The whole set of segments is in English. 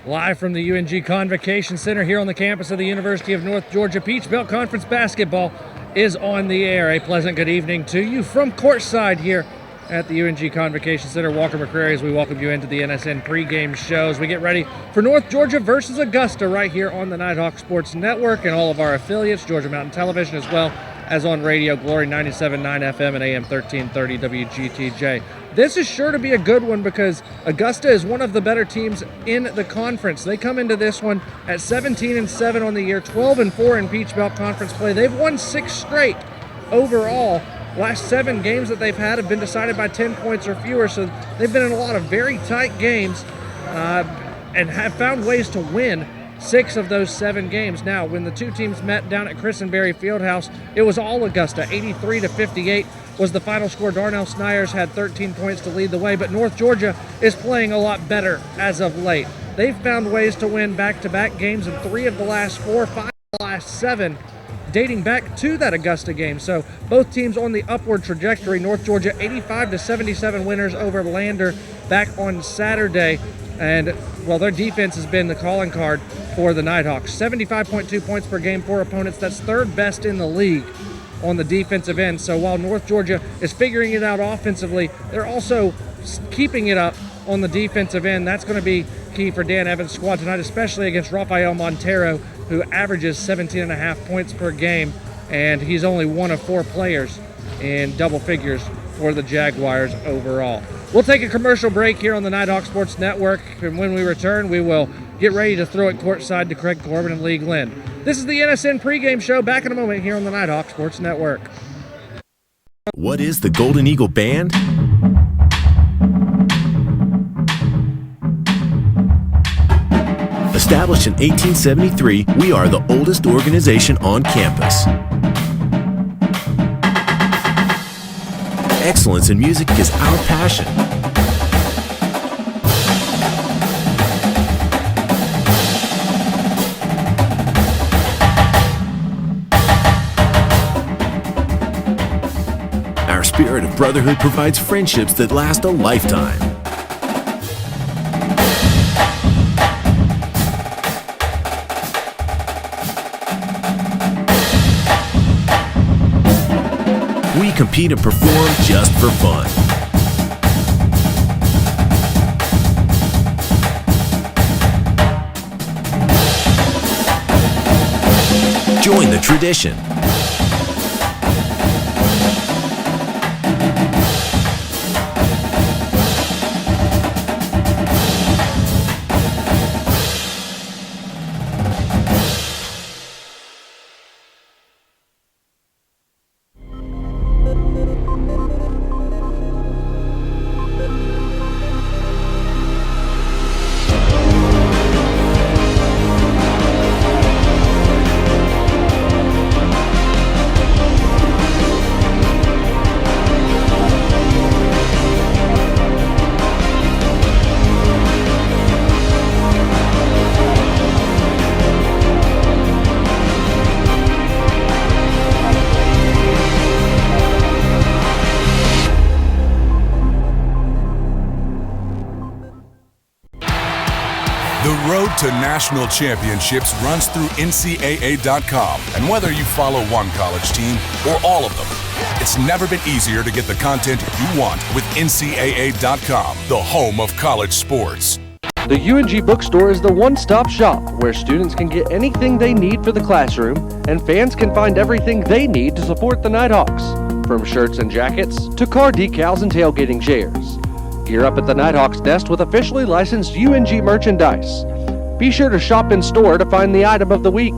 Live from the UNG Convocation Center here on the campus of the University of North Georgia, Peach Belt Conference basketball is on the air. A pleasant good evening to you from courtside here at the UNG Convocation Center. Walker McCrary, as we welcome you into the NSN pregame show as we get ready for North Georgia versus Augusta right here on the Nighthawk Sports Network and all of our affiliates, Georgia Mountain Television, as well as on radio, Glory 97.9 FM and AM 1330 WGTJ. This is sure to be a good one because Augusta is one of the better teams in the conference. They come into this one at 17-7 on the year, 12-4 in Peach Belt Conference play. They've won 6 straight overall. Last 7 games that they've had have been decided by 10 points or fewer, so they've been in a lot of very tight games and have found ways to win 6 of those 7 games. Now, when the two teams met down at Christenberry Fieldhouse, it was all Augusta. 83-58 was the final score. Darnell Snyers had 13 points to lead the way, but North Georgia is playing a lot better as of late. They've found ways to win back-to-back games in 3 of the last 4, 5 of the last 7, dating back to that Augusta game. So both teams on the upward trajectory. North Georgia 85-77 winners over Lander back on Saturday. And, well, their defense has been the calling card for the Nighthawks. 75.2 points per game for opponents. That's 3rd best in the league on the defensive end. So while North Georgia is figuring it out offensively, they're also keeping it up on the defensive end. That's going to be key for Dan Evans' squad tonight, especially against Rafael Montero, who averages 17.5 points per game, and he's only one of 4 players in double figures for the Jaguars overall. We'll take a commercial break here on the Nighthawk Sports Network, and when we return, we will get ready to throw it courtside to Craig Corbin and Lee Glenn. This is the NSN pregame show. Back in a moment here on the Nighthawk Sports Network. What is the Golden Eagle Band? Established in 1873, we are the oldest organization on campus. Excellence in music is our passion. Our spirit of brotherhood provides friendships that last a lifetime. We compete and perform just for fun. Join the tradition. To national championships runs through NCAA.com. And whether you follow one college team or all of them, it's never been easier to get the content you want with NCAA.com, the home of college sports. The UNG Bookstore is the one-stop shop where students can get anything they need for the classroom and fans can find everything they need to support the Nighthawks, from shirts and jackets to car decals and tailgating chairs. Gear up at the Nighthawks Nest with officially licensed UNG merchandise. Be sure to shop in store to find the item of the week.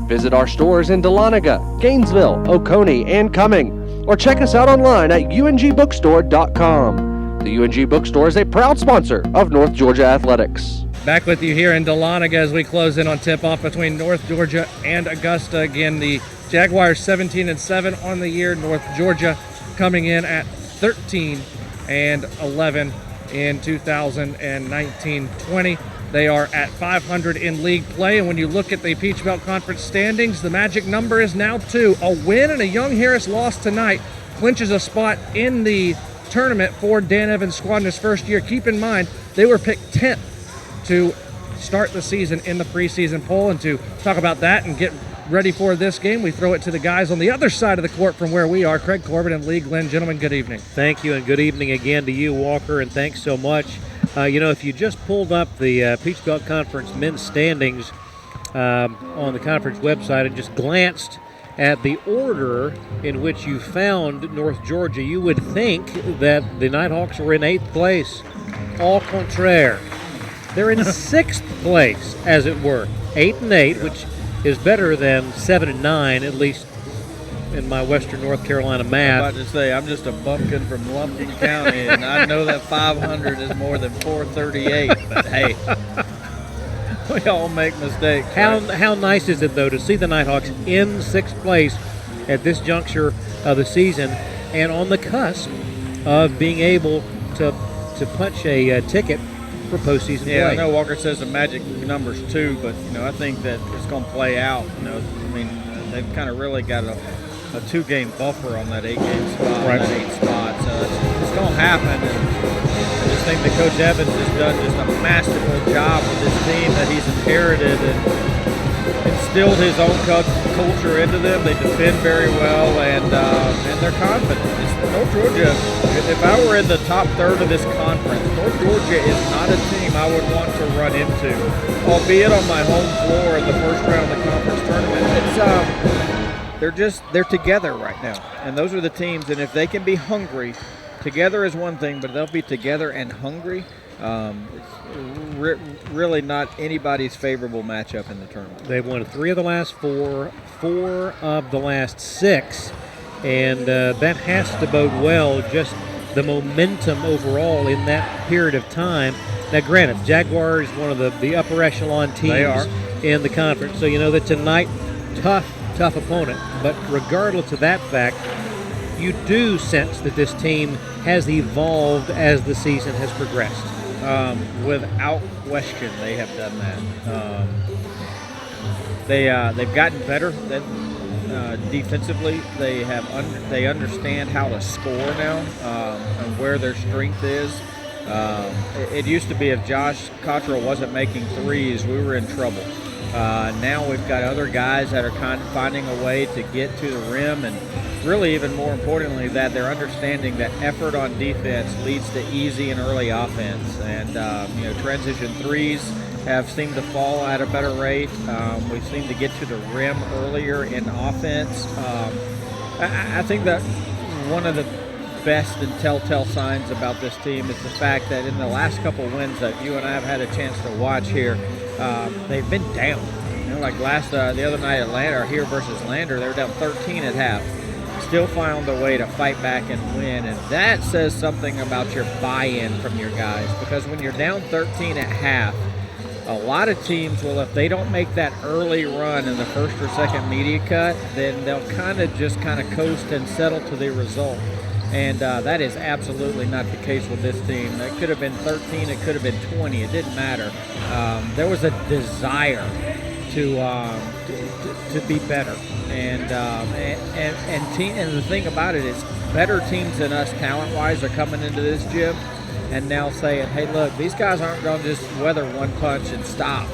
Visit our stores in Dahlonega, Gainesville, Oconee, and Cumming, or check us out online at ungbookstore.com. The UNG Bookstore is a proud sponsor of North Georgia Athletics. Back with you here in Dahlonega as we close in on tip-off between North Georgia and Augusta. Again, the Jaguars 17-7 on the year. North Georgia coming in at 13-11 in 2019-20. They are at 500 in league play, and when you look at the Peach Belt Conference standings, the magic number is now 2. A win and a Young Harris loss tonight clinches a spot in the tournament for Dan Evans' squad in his first year. Keep in mind, they were picked 10th to start the season in the preseason poll. And to talk about that and get ready for this game, we throw it to the guys on the other side of the court from where we are, Craig Corbin and Lee Glenn. Gentlemen, good evening. Thank you, and good evening again to you, Walker, and thanks so much. If you just pulled up the Peach Belt Conference men's standings on the conference website and just glanced at the order in which you found North Georgia, you would think that the Nighthawks were in 8th place. Au contraire. They're in 6th place, as it were. 8-8, which is better than 7-9, at least in my Western North Carolina math. I'm about to say, I'm just a bumpkin from Lumpkin County, and I know that 500 is more than 438, but hey, we all make mistakes. How nice is it, though, to see the Nighthawks in 6th place at this juncture of the season and on the cusp of being able to punch a ticket for postseason play? I know Walker says the magic number's 2, but, I think that it's going to play out. They've kind of really got a 2-game buffer on that 8-game spot, right. That 8 spot. So it's going to happen. And I just think that Coach Evans has done just a masterful job with this team that he's inherited and instilled his own culture into them. They defend very well, and they're confident. North Georgia, if I were in the top third of this conference, North Georgia is not a team I would want to run into, albeit on my home floor in the first round of the conference tournament. They're together right now, and those are the teams. And if they can be hungry, together is one thing, but they'll be together and hungry. It's really not anybody's favorable matchup in the tournament. They've won 3 of the last 4, 4 of the last 6, and that has to bode well, just the momentum overall in that period of time. Now, granted, Jaguars is one of the upper echelon teams in the conference, so you know that tonight, tough opponent. But regardless of that fact, you do sense that this team has evolved as the season has progressed. Without question, they have done that. They've gotten better defensively. They understand how to score now and where their strength is. It used to be if Josh Cottrell wasn't making threes, we were in trouble. Now we've got other guys that are kind of finding a way to get to the rim, and really even more importantly that they're understanding that effort on defense leads to easy and early offense. And transition threes have seemed to fall at a better rate. We seem to get to the rim earlier in offense. I think that one of the best and telltale signs about this team is the fact that in the last couple wins that you and I have had a chance to watch here, they've been down. Like the other night at here versus Lander, they were down 13 at half. Still found a way to fight back and win, and that says something about your buy-in from your guys, because when you're down 13 at half, a lot of teams will, if they don't make that early run in the first or second media cut, then they'll kind of coast and settle to the result. And that is absolutely not the case with this team. It could have been 13, it could have been 20, it didn't matter. There was a desire to be better, and the thing about it is, better teams than us talent-wise are coming into this gym and now saying, hey, look, these guys aren't going to just weather one punch and stop.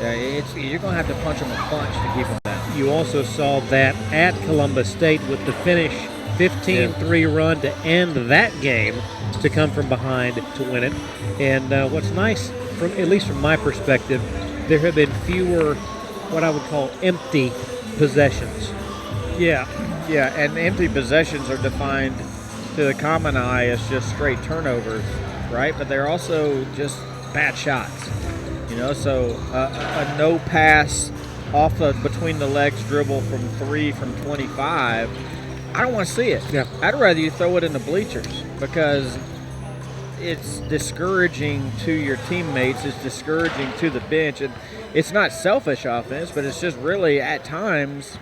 You're going to have to punch them a punch to keep them down. You also saw that at Columbus State with the finish 15-3 run to end that game, to come from behind to win it. And what's nice, at least from my perspective, there have been fewer what I would call empty possessions. Yeah, and empty possessions are defined to the common eye as just straight turnovers, right? But they're also just bad shots. So a no pass off between the legs dribble from 3 from 25, I don't want to see it. Yeah. I'd rather you throw it in the bleachers, because it's discouraging to your teammates, it's discouraging to the bench, and it's not selfish offense, but it's just really at times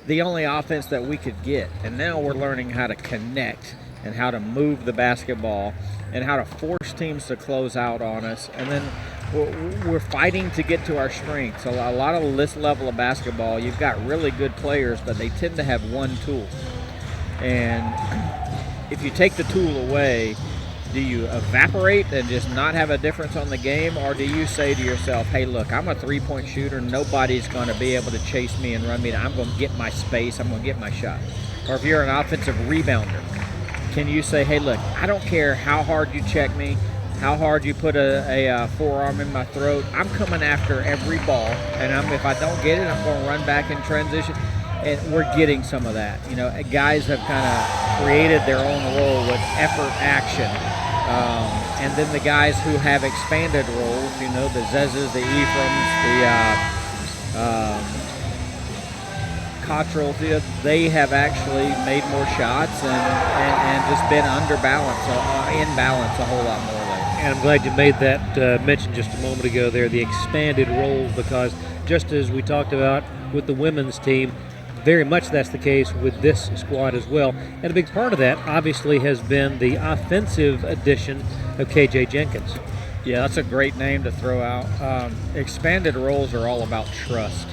the only offense that we could get. And now we're learning how to connect and how to move the basketball and how to force teams to close out on us. And then we're fighting to get to our strengths. A lot of this level of basketball, you've got really good players, but they tend to have one tool. And if you take the tool away, Do you evaporate and just not have a difference on the game, or do you say to yourself, hey, look, I'm a three-point shooter. Nobody's going to be able to chase me and run me. I'm going to get my space. I'm going to get my shot. Or if you're an offensive rebounder, can you say, hey, look, I don't care how hard you check me, how hard you put a forearm in my throat. I'm coming after every ball, and if I don't get it, I'm going to run back in transition. And we're getting some of that. You know, guys have kind of created their own role with effort action. And then the guys who have expanded roles, you know, the Zezes, the Ephraim's, the Cottrells, they have actually made more shots and just been in balance a whole lot more lately. And I'm glad you made that mention just a moment ago there, the expanded roles, because just as we talked about with the women's team, very much that's the case with this squad as well. And a big part of that, obviously, has been the offensive addition of KJ Jenkins. Yeah, that's a great name to throw out. Expanded roles are all about trust.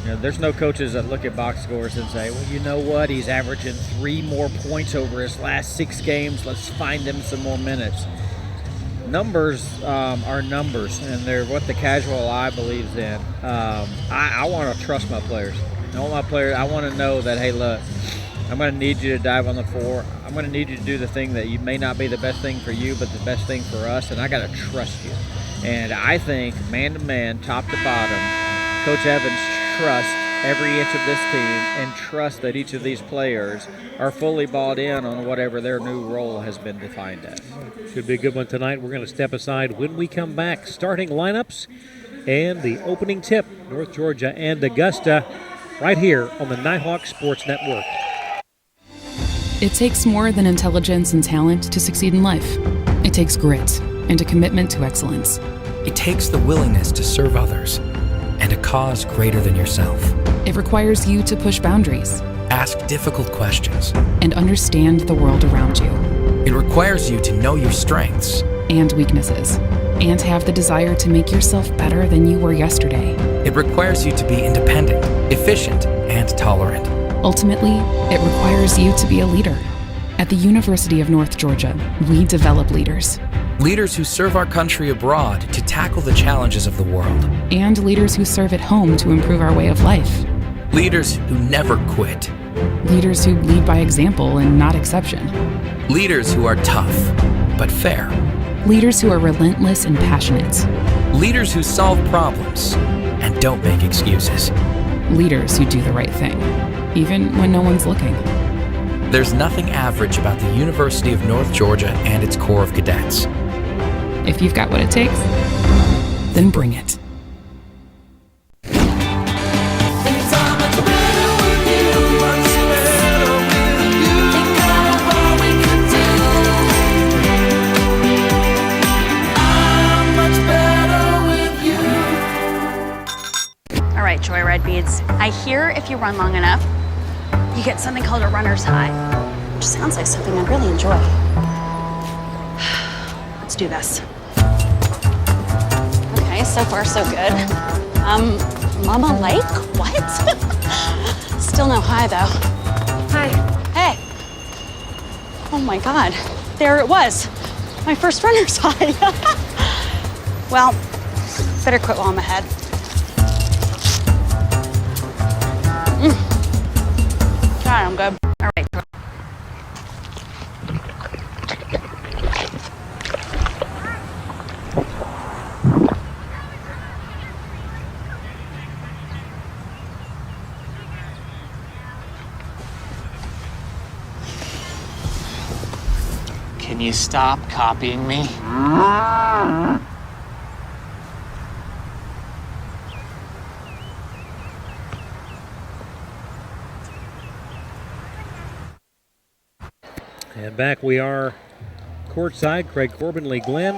You know, there's no coaches that look at box scores and say, well, you know what, he's averaging 3 more points over his last 6 games. Let's find him some more minutes. Numbers are numbers, and they're what the casual eye believes in. I want to trust my players. I want to know that, hey, look, I'm going to need you to dive on the floor. I'm going to need you to do the thing that may not be the best thing for you, but the best thing for us, and I got to trust you. And I think, man-to-man, top to bottom, Coach Evans trusts every inch of this team and trusts that each of these players are fully bought in on whatever their new role has been defined as. Should be a good one tonight. We're going to step aside when we come back. Starting lineups and the opening tip, North Georgia and Augusta, right here on the Nighthawk Sports Network. It takes more than intelligence and talent to succeed in life. It takes grit and a commitment to excellence. It takes the willingness to serve others and a cause greater than yourself. It requires you to push boundaries, ask difficult questions, and understand the world around you. It requires you to know your strengths and weaknesses, and have the desire to make yourself better than you were yesterday. It requires you to be independent, efficient, and tolerant. Ultimately, it requires you to be a leader. At the University of North Georgia, we develop leaders. Leaders who serve our country abroad to tackle the challenges of the world. And leaders who serve at home to improve our way of life. Leaders who never quit. Leaders who lead by example and not exception. Leaders who are tough, but fair. Leaders who are relentless and passionate. Leaders who solve problems and don't make excuses. Leaders who do the right thing, even when no one's looking. There's nothing average about the University of North Georgia and its Corps of Cadets. If you've got what it takes, then bring it. All right, Joyride Beads. I hear if you run long enough, you get something called a runner's high, which sounds like something I'd really enjoy. Let's do this. Okay, so far so good. Mama Lake? What? Still no high though. Hi. Hey. Oh my God, there it was. My first runner's high. Well, better quit while I'm ahead. God, I'm good. All right. Can you stop copying me? And back we are courtside. Craig Corbin, Lee Glenn.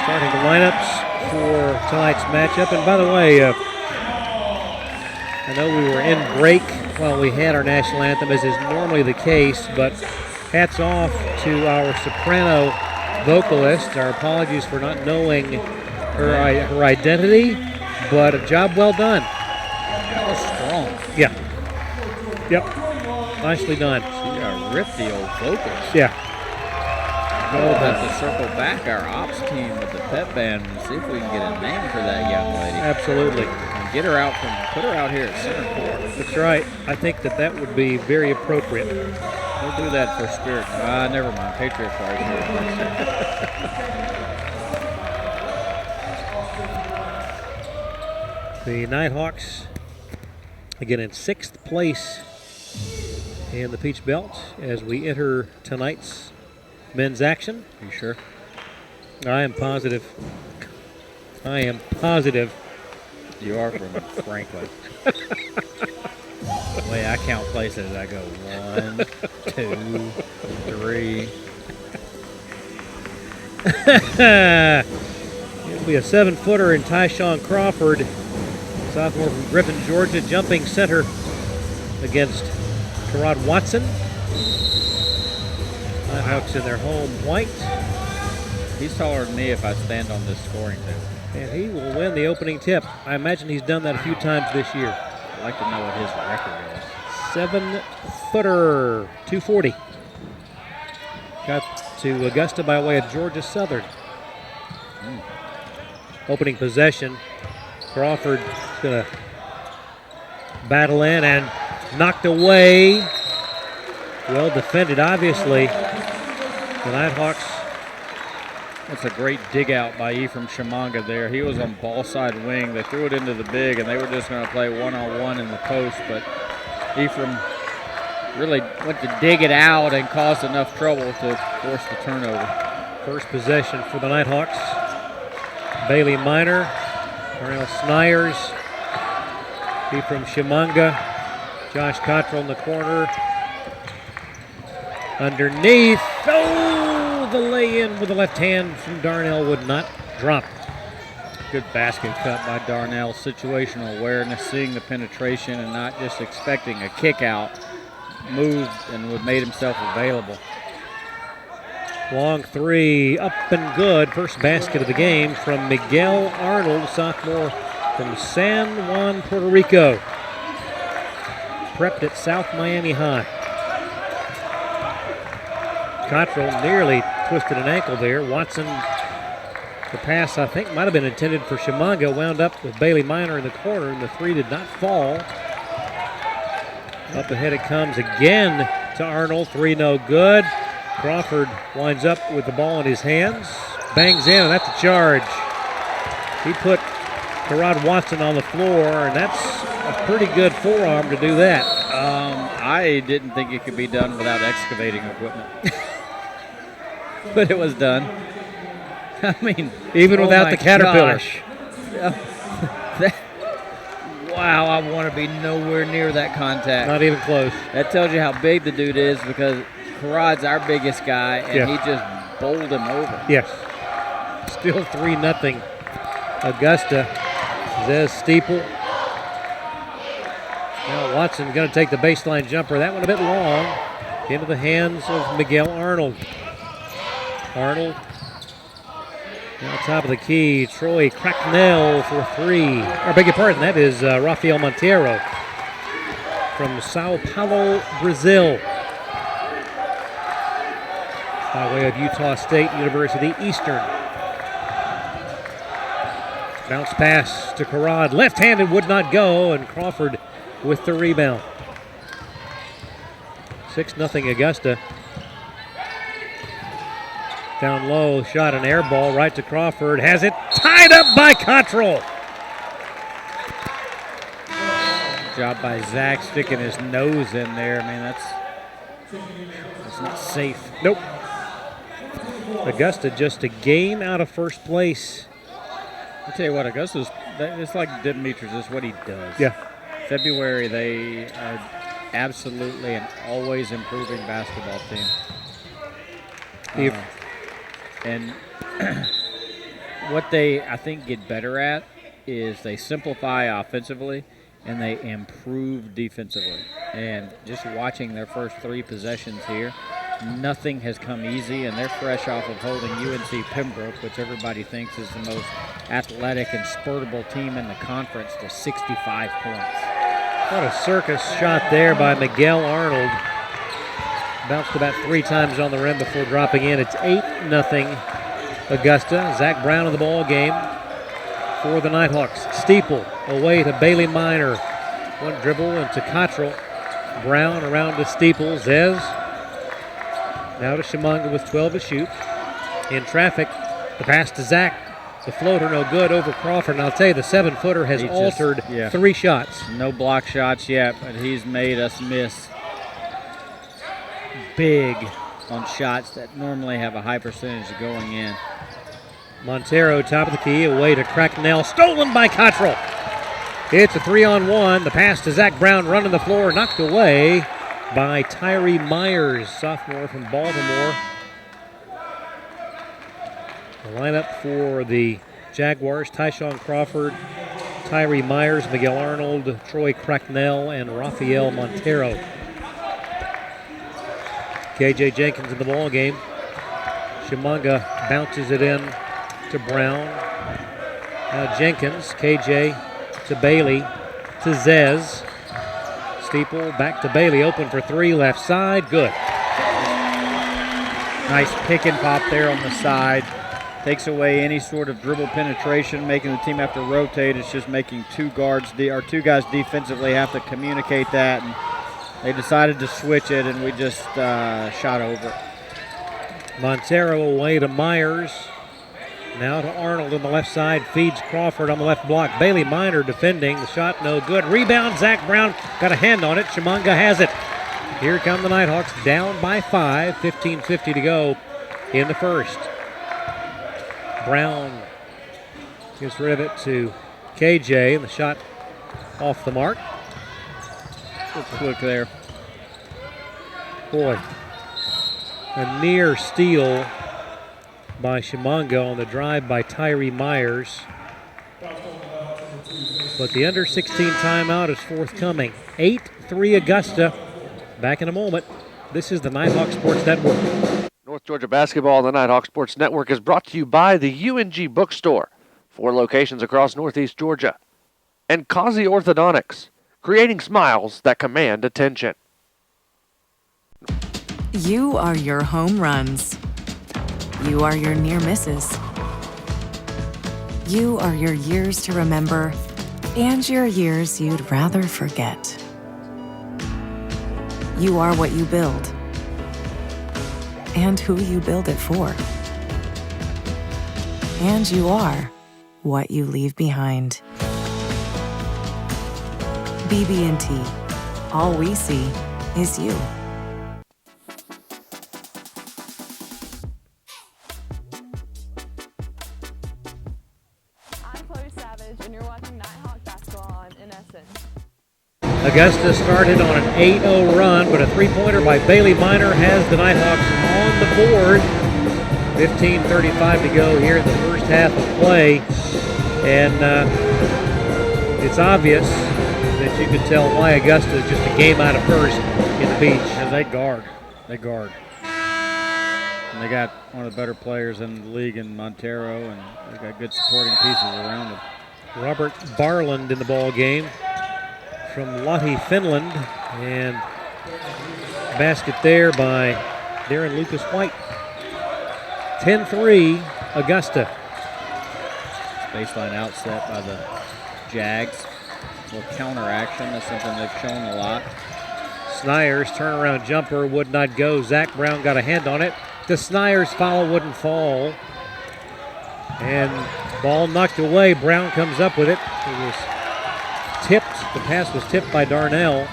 Starting the lineups for tonight's matchup. And by the way, I know we were in break while we had our national anthem, as is normally the case, but hats off to our soprano vocalist. Our apologies for not knowing her identity, but a job well done. That was strong. Yeah. Yep. Nicely done. Rip the old vocals. Yeah. We'll have to circle back our ops team with the pep band and see if we can get a name for that young lady. Absolutely. And put her out here at center court. That's right. I think that would be very appropriate. We'll do that for Spirit. Never mind. Patriot Fire. The Nighthawks, again in 6th place in the Peach Belt as we enter tonight's men's action. You sure? I am positive. You are from Franklin. The way I count places, I go 1, 2, 3. It'll be a 7-footer in Tyshawn Crawford, sophomore from Griffin, Georgia, jumping center against Terod Watson. Nighthawks in their home white. He's taller than me if I stand on this scoring table. And he will win the opening tip. I imagine he's done that a few times this year. I'd like to know what his record is. 7-footer, 240. Got to Augusta by way of Georgia Southern. Opening possession. Crawford is going to battle in and knocked away. Well defended, obviously. The Nighthawks. That's a great dig out by Ephraim Shimanga there. He was on ball side wing. They threw it into the big, and they were just going to play one-on-one in the post, but Ephraim really went to dig it out and caused enough trouble to force the turnover. First possession for the Nighthawks. Bailey Minor, Darnell Snyers, Ephraim Shimanga, Josh Cottrell in the corner. Underneath. Oh, the lay-in with the left hand from Darnell would not drop. Good basket cut by Darnell. Situational awareness, seeing the penetration and not just expecting a kick out. Moved and made himself available. Long three, up and good. First basket of the game from Miguel Arnold, sophomore from San Juan, Puerto Rico. Prepped at South Miami High. Cottrell nearly twisted an ankle there. Watson, the pass I think might have been intended for Shimanga, wound up with Bailey Minor in the corner, and the three did not fall. Up ahead it comes again to Arnold. Three no good. Crawford winds up with the ball in his hands. Bangs in, and that's a charge. He put Terod Watson on the floor, and that's a pretty good forearm to do that. I didn't think it could be done without excavating equipment. But it was done. I mean, even without the Caterpillar. Wow, I want to be nowhere near that contact. Not even close. That tells you how big the dude is, because Karad's our biggest guy, and he just bowled him over. Yes. Still 3-0. Augusta. Zez Steeple. Now Watson going to take the baseline jumper. That one a bit long. Into the hands of Miguel Arnold. Arnold. Now top of the key, Troy Cracknell for three. I beg your pardon, that is Rafael Montero from Sao Paulo, Brazil. By way of Utah State University Eastern. Bounce pass to Karad. Left-handed would not go, and Crawford with the rebound. 6-0 Augusta. Down low, shot an air ball right to Crawford. Has it tied up by Cottrell. Good job by Zach sticking his nose in there. I mean, that's not safe. Nope. Augusta just a game out of first place. I'll tell you what, Augusta's, it's like Demetrius, is what he does. Yeah. February, they are absolutely and always improving basketball team. And what they, I think, get better at is they simplify offensively and they improve defensively. And just watching their first three possessions here, nothing has come easy, and they're fresh off of holding UNC Pembroke, which everybody thinks is the most athletic and spurtable team in the conference, to 65 points. What a circus shot there by Miguel Arnold. Bounced about 3 times on the rim before dropping in. It's 8-0 Augusta. Zach Brown in the ball game for the Nighthawks. Steeple away to Bailey Minor. One dribble into Cottrell. Brown around to Steeple. Zez. Now to Chimanga with 12 to shoot. In traffic. The pass to Zach. The floater no good over Crawford. And I'll tell you, the 7-footer has altered 3 shots. No block shots yet, but he's made us miss big on shots that normally have a high percentage of going in. Montero, top of the key, away to Cracknell. Stolen by Cottrell. It's a 3-on-1. The pass to Zach Brown running the floor, knocked away by Tyree Myers, sophomore from Baltimore. The lineup for the Jaguars: Tyshawn Crawford, Tyree Myers, Miguel Arnold, Troy Cracknell, and Rafael Montero. KJ Jenkins in the ball game. Chimanga bounces it in to Brown. Now Jenkins, KJ to Bailey, to Zez. Steeple back to Bailey, open for 3, left side, good. Nice pick and pop there on the side. Takes away any sort of dribble penetration, making the team have to rotate. It's just making 2 guys defensively have to communicate that. And they decided to switch it, and we just shot over it. Montero away to Myers. Now to Arnold on the left side, feeds Crawford on the left block. Bailey Minor defending, the shot no good. Rebound, Zach Brown got a hand on it. Chimanga has it. Here come the Nighthawks, down by 5, 15:50 to go in the first. Brown gets rid of it to KJ, and the shot off the mark. Quick there. Boy, a near steal by Chimanga on the drive by Tyree Myers. But the under 16 timeout is forthcoming. 8-3 Augusta. Back in a moment. This is the Nighthawk Sports Network. North Georgia Basketball on the Nighthawk Sports Network is brought to you by the UNG Bookstore, 4 locations across Northeast Georgia, and Causey Orthodontics, creating smiles that command attention. You are your home runs. You are your near misses. You are your years to remember and your years you'd rather forget. You are what you build and who you build it for. And you are what you leave behind. BB&T. All we see is you. Augusta started on an 8-0 run, but a 3-pointer by Bailey Minor has the Nighthawks on the board. 15:35 to go here in the first half of play. And it's obvious that you can tell why Augusta is just a game out of first in the Peach. Because they guard. And they got one of the better players in the league in Montero, and they got good supporting pieces around them. Robert Barland in the ball game from Lahti, Finland, and basket there by Darren Lucas White. 10-3 Augusta. Baseline outset by the Jags. A little counter action, that's something they've shown a lot. Snyers turnaround jumper would not go. Zach Brown got a hand on it. The Snyers foul wouldn't fall. And ball knocked away. Brown comes up with it. It was tipped. The pass was tipped by Darnell.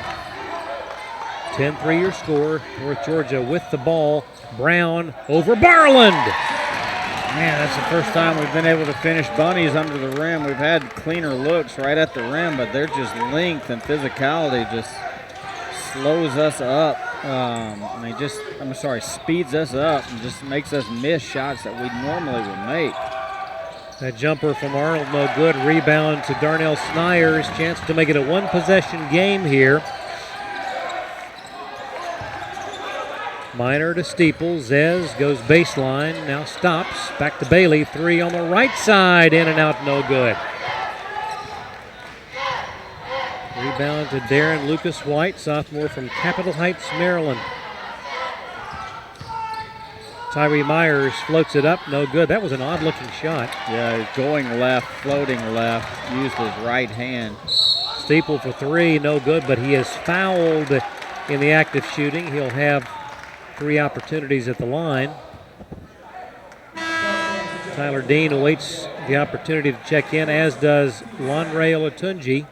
10-3 your score. North Georgia with the ball. Brown over Barland. Man, that's the first time we've been able to finish bunnies under the rim. We've had cleaner looks right at the rim, but they're just length and physicality just slows us up. Speeds us up and just makes us miss shots that we normally would make. That jumper from Arnold, no good. Rebound to Darnell Snyers. Chance to make it a one-possession game here. Minor to Steeple. Zez goes baseline. Now stops. Back to Bailey. 3 on the right side. In and out, no good. Rebound to Darren Lucas White, sophomore from Capitol Heights, Maryland. Tyree Myers floats it up, no good. That was an odd-looking shot. Yeah, going left, floating left, used his right hand. Steeple for 3, no good, but he is fouled in the act of shooting. He'll have 3 opportunities at the line. Tyler Dean awaits the opportunity to check in, as does Lonray Olatunji.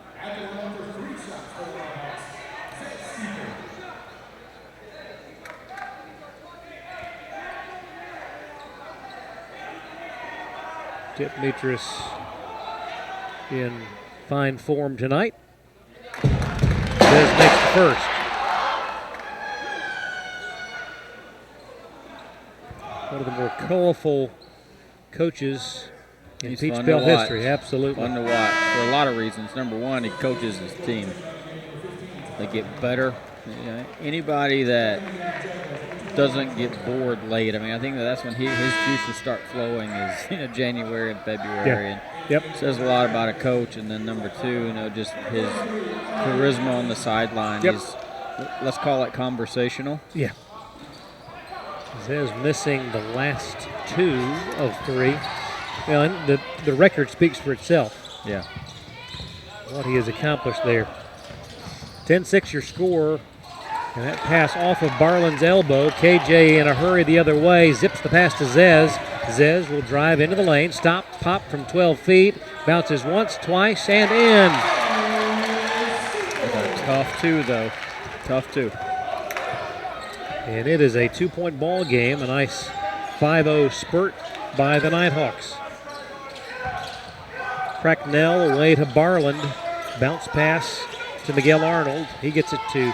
Tip Mitras in fine form tonight. Zez makes the first. One of the more colorful coaches in He's Peach fun Belt to watch. history. Absolutely. Fun to watch for a lot of reasons. Number one, he coaches his team. They get better. You know, anybody that doesn't get bored late. I mean, I think that's when his juices start flowing is January and February. Yeah. And says a lot about a coach. And then number 2, just his charisma on the sideline is, let's call it conversational. Yeah. Zez missing the last 2 of 3. Well, and the record speaks for itself. Yeah. What he has accomplished there. 10-6 your score. And that pass off of Barlin's elbow. KJ in a hurry the other way. Zips the pass to Zez. Zez will drive into the lane. Stop, pop from 12 feet. Bounces once, twice, and in. Tough 2, though. Tough 2. And it is a 2-point ball game. A nice 5-0 spurt by the Nighthawks. Cracknell away to Barland. Bounce pass to Miguel Arnold. He gets it to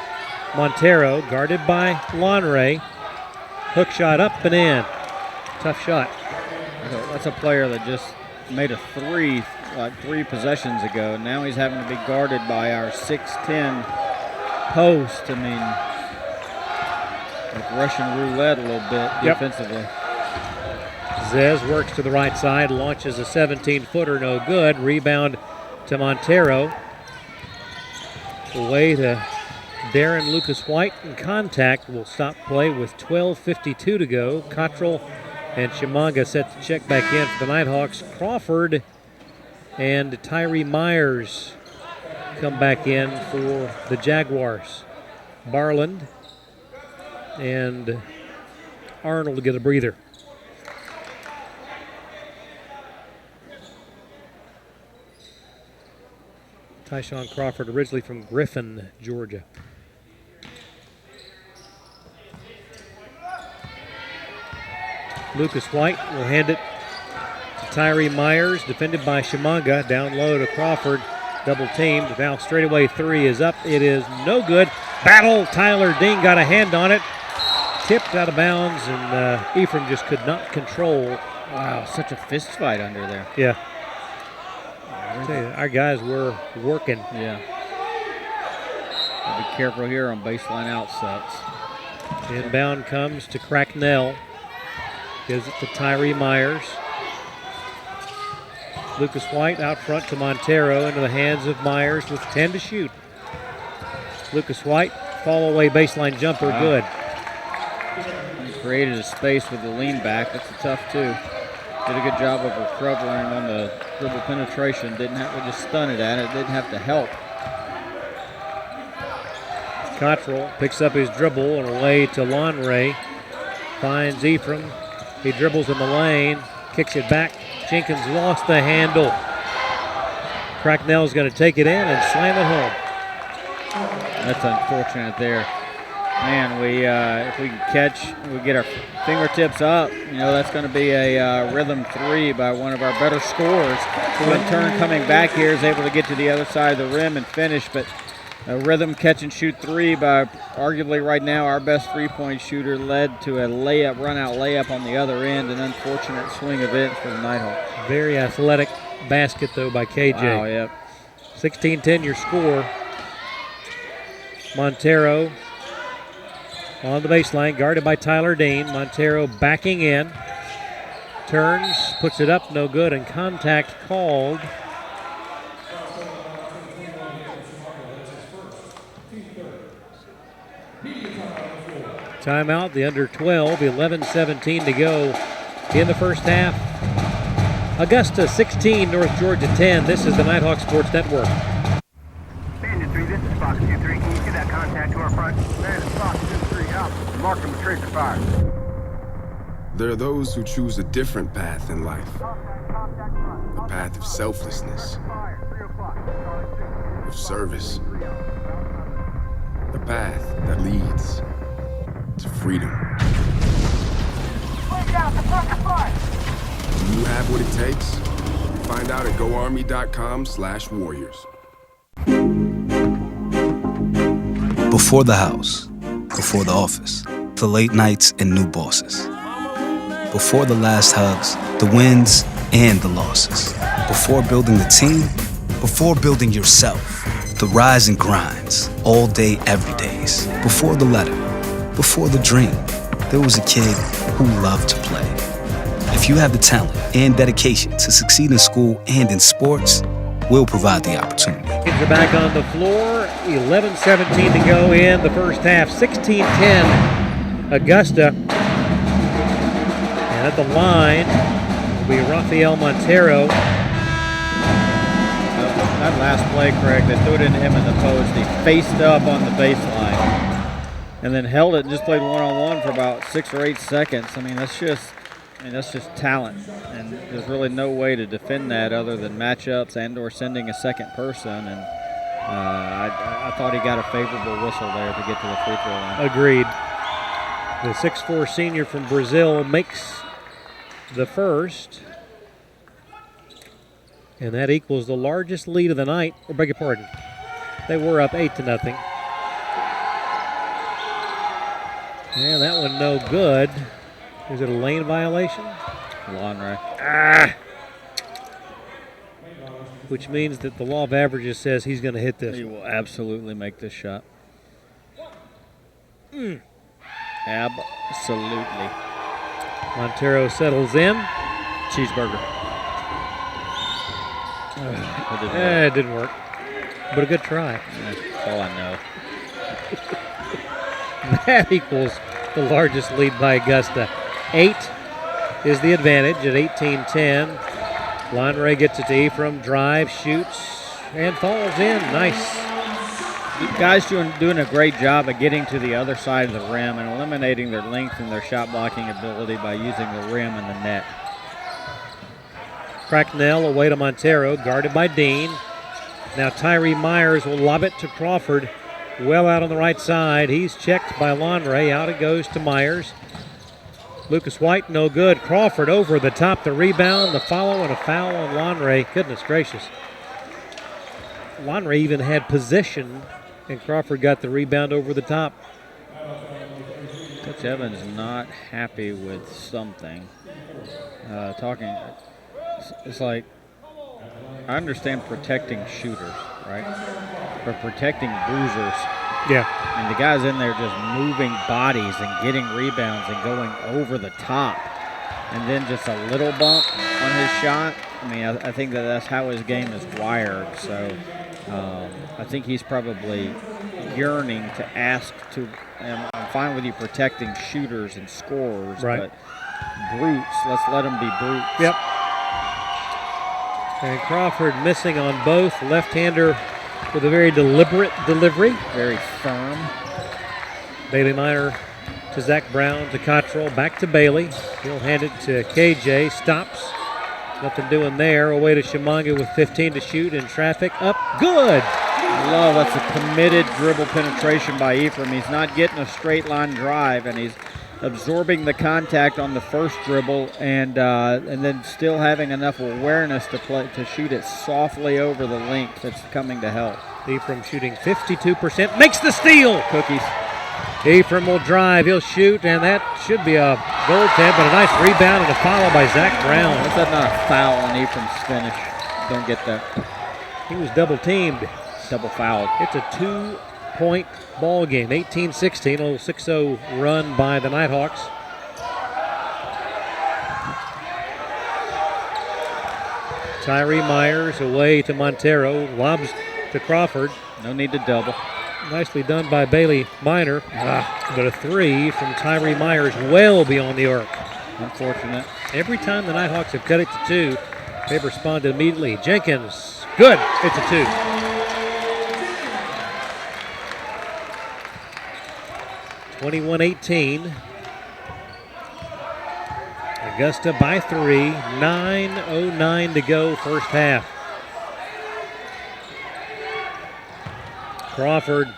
Montero, guarded by Lonray. Hook shot up and in. Tough shot. That's a player that just made a 3 like 3 possessions ago. Now he's having to be guarded by our 6'10" post. I mean, like Russian roulette a little bit defensively. Zez works to the right side, launches a 17-footer, no good. Rebound to Montero. Away to Darren Lucas White in contact. Will stop play with 12:52 to go. Cottrell and Chimanga set to check back in for the Nighthawks. Crawford and Tyree Myers come back in for the Jaguars. Barland and Arnold get a breather. Tyshawn Crawford, originally from Griffin, Georgia. Lucas White will hand it to Tyree Myers, defended by Chimanga. Down low to Crawford, double teamed. Now straightaway 3 is up. It is no good. Battle. Tyler Dean got a hand on it. Tipped out of bounds, and Ephraim just could not control. Wow, such a fist fight under there. Yeah. I tell you, our guys were working. Yeah. Be careful here on baseline outsets. Inbound comes to Cracknell. Gives it to Tyree Myers. Lucas White out front to Montero into the hands of Myers with 10 to shoot. Lucas White, fall away baseline jumper, good. He created a space with the lean back. That's a tough 2. Did a good job of recovering on the dribble penetration. Didn't have to just stun it at it. Didn't have to help. Cottrell picks up his dribble and away to Lonray. Finds Ephraim. He dribbles in the lane, kicks it back. Jenkins lost the handle. Cracknell's going to take it in and slam it home. That's unfortunate there. Man, if we can catch, we get our fingertips up, that's going to be a rhythm 3 by one of our better scorers, who in turn coming back here is able to get to the other side of the rim and finish. But a rhythm catch and shoot 3 by arguably right now our best 3-point shooter led to a run-out layup on the other end. An unfortunate swing event for the Nighthawks. Very athletic basket, though, by KJ. Wow, yep. 16-10 your score. Montero on the baseline, guarded by Tyler Dean. Montero backing in. Turns, puts it up, no good, and contact called. Timeout, the under 12, 11-17 to go in the first half. Augusta 16, North Georgia 10. This is the Nighthawk Sports Network. Bandit 3, this is Fox 2-3. Can you see that contact to our front? Man, it's Fox 2-3 out. Mark him with tracer fire. There are those who choose a different path in life. A path of selflessness, of service. A path that leads to freedom. Do you have what it takes? Find out at goarmy.com/warriors. Before the house, before the office, the late nights and new bosses. Before the last hugs, the wins and the losses. Before building the team, before building yourself. The rise and grinds, all day, every days. Before the letter, before the dream, there was a kid who loved to play. If you have the talent and dedication to succeed in school and in sports, we'll provide the opportunity. Kids are back on the floor. 11-17 to go in the first half. 16-10 Augusta. And at the line will be Rafael Montero. That last play, Craig, they threw it into him in the post. He faced up on the baseline and then held it and just played one-on-one for about 6 or 8 seconds. That's just talent. And there's really no way to defend that other than matchups and or sending a second person. And I thought he got a favorable whistle there to get to the free throw line. Agreed. The 6'4" senior from Brazil makes the first. And that equals the largest lead of the night. Or beg your pardon. They were up 8-0. Yeah, that one no good. Is it a lane violation? Lonray. Which means that the law of averages says he's going to hit this. He will absolutely make this shot. Absolutely. Montero settles in. Cheeseburger. It didn't work. But a good try. That's all I know. That equals the largest lead by Augusta. 8 is the advantage at 18-10. Lonray gets it to Ephraim, drives, shoots, and falls in. Nice. You guys doing a great job of getting to the other side of the rim and eliminating their length and their shot blocking ability by using the rim and the net. Cracknell away to Montero, guarded by Dean. Now Tyree Myers will lob it to Crawford. Well out on the right side. He's checked by Lonray. Out it goes to Myers. Lucas White, no good. Crawford over the top. The rebound, the follow, and a foul on Lonray. Goodness gracious. Lonray even had possession, and Crawford got the rebound over the top. Coach Evans not happy with something. It's like, I understand protecting shooters, right? But protecting bruisers. Yeah. And the guys in there just moving bodies and getting rebounds and going over the top. And then just a little bump on his shot. I think that's how his game is wired. So I think he's probably yearning to ask to, I'm fine with you protecting shooters and scorers, right. But brutes, let's let them be brutes. Yep. And Crawford missing on both. Left-hander with a very deliberate delivery. Very firm. Bailey Minor to Zach Brown to Cottrell. Back to Bailey. He'll hand it to KJ. Stops. Nothing doing there. Away to Chimanga with 15 to shoot in traffic. Up. Good. That's a committed dribble penetration by Ephraim. He's not getting a straight line drive, and he's absorbing the contact on the first dribble and then still having enough awareness to shoot it softly over the length that's coming to help. Ephraim shooting 52%. Makes the steal. Cookies. Ephraim will drive. He'll shoot, and that should be a goaltend, but a nice rebound and a foul by Zach Brown. That's not a foul on Ephraim's finish. Don't get that. He was double teamed. Double fouled. It's a 2-point ball game. 18-16, a little 6-0 run by the Nighthawks. Tyree Myers away to Montero. Lobs to Crawford. No need to double. Nicely done by Bailey Minor. But a three from Tyree Myers well beyond the arc. Unfortunate. Every time the Nighthawks have cut it to two, they've responded immediately. Jenkins, good. It's a two. (21-18). Augusta by three. 9:09 to go first half. Crawford,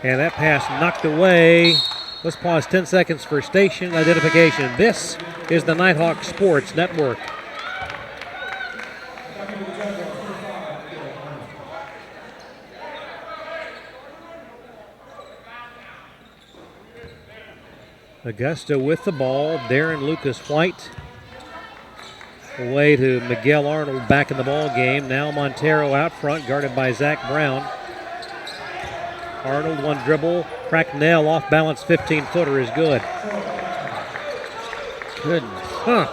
and that pass knocked away. Let's pause 10 seconds for station identification. This is the Nighthawk Sports Network. Augusta with the ball. Darren Lucas White away to Miguel Arnold back in the ball game. Now Montero out front, guarded by Zach Brown. Arnold, one dribble. Cracknell off balance 15-footer is good. Goodness. I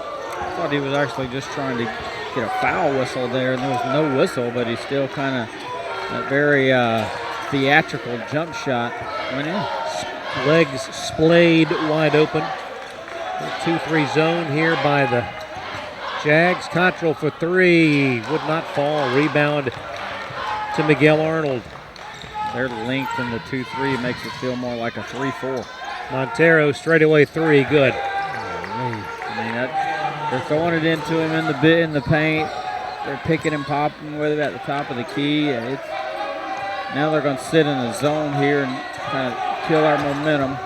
thought he was actually just trying to get a foul whistle there, and there was no whistle, but he still kind of a very theatrical jump shot went in. Legs splayed wide open. 2-3 zone here by the Jags. Cottrell for three. Would not fall. Rebound to Miguel Arnold. Their length in the 2-3 makes it feel more like a 3-4. Montero straightaway three. Good. They're throwing it into him in the paint. They're picking and popping with it at the top of the key. Now they're going to sit in the zone here and kind of kill our momentum.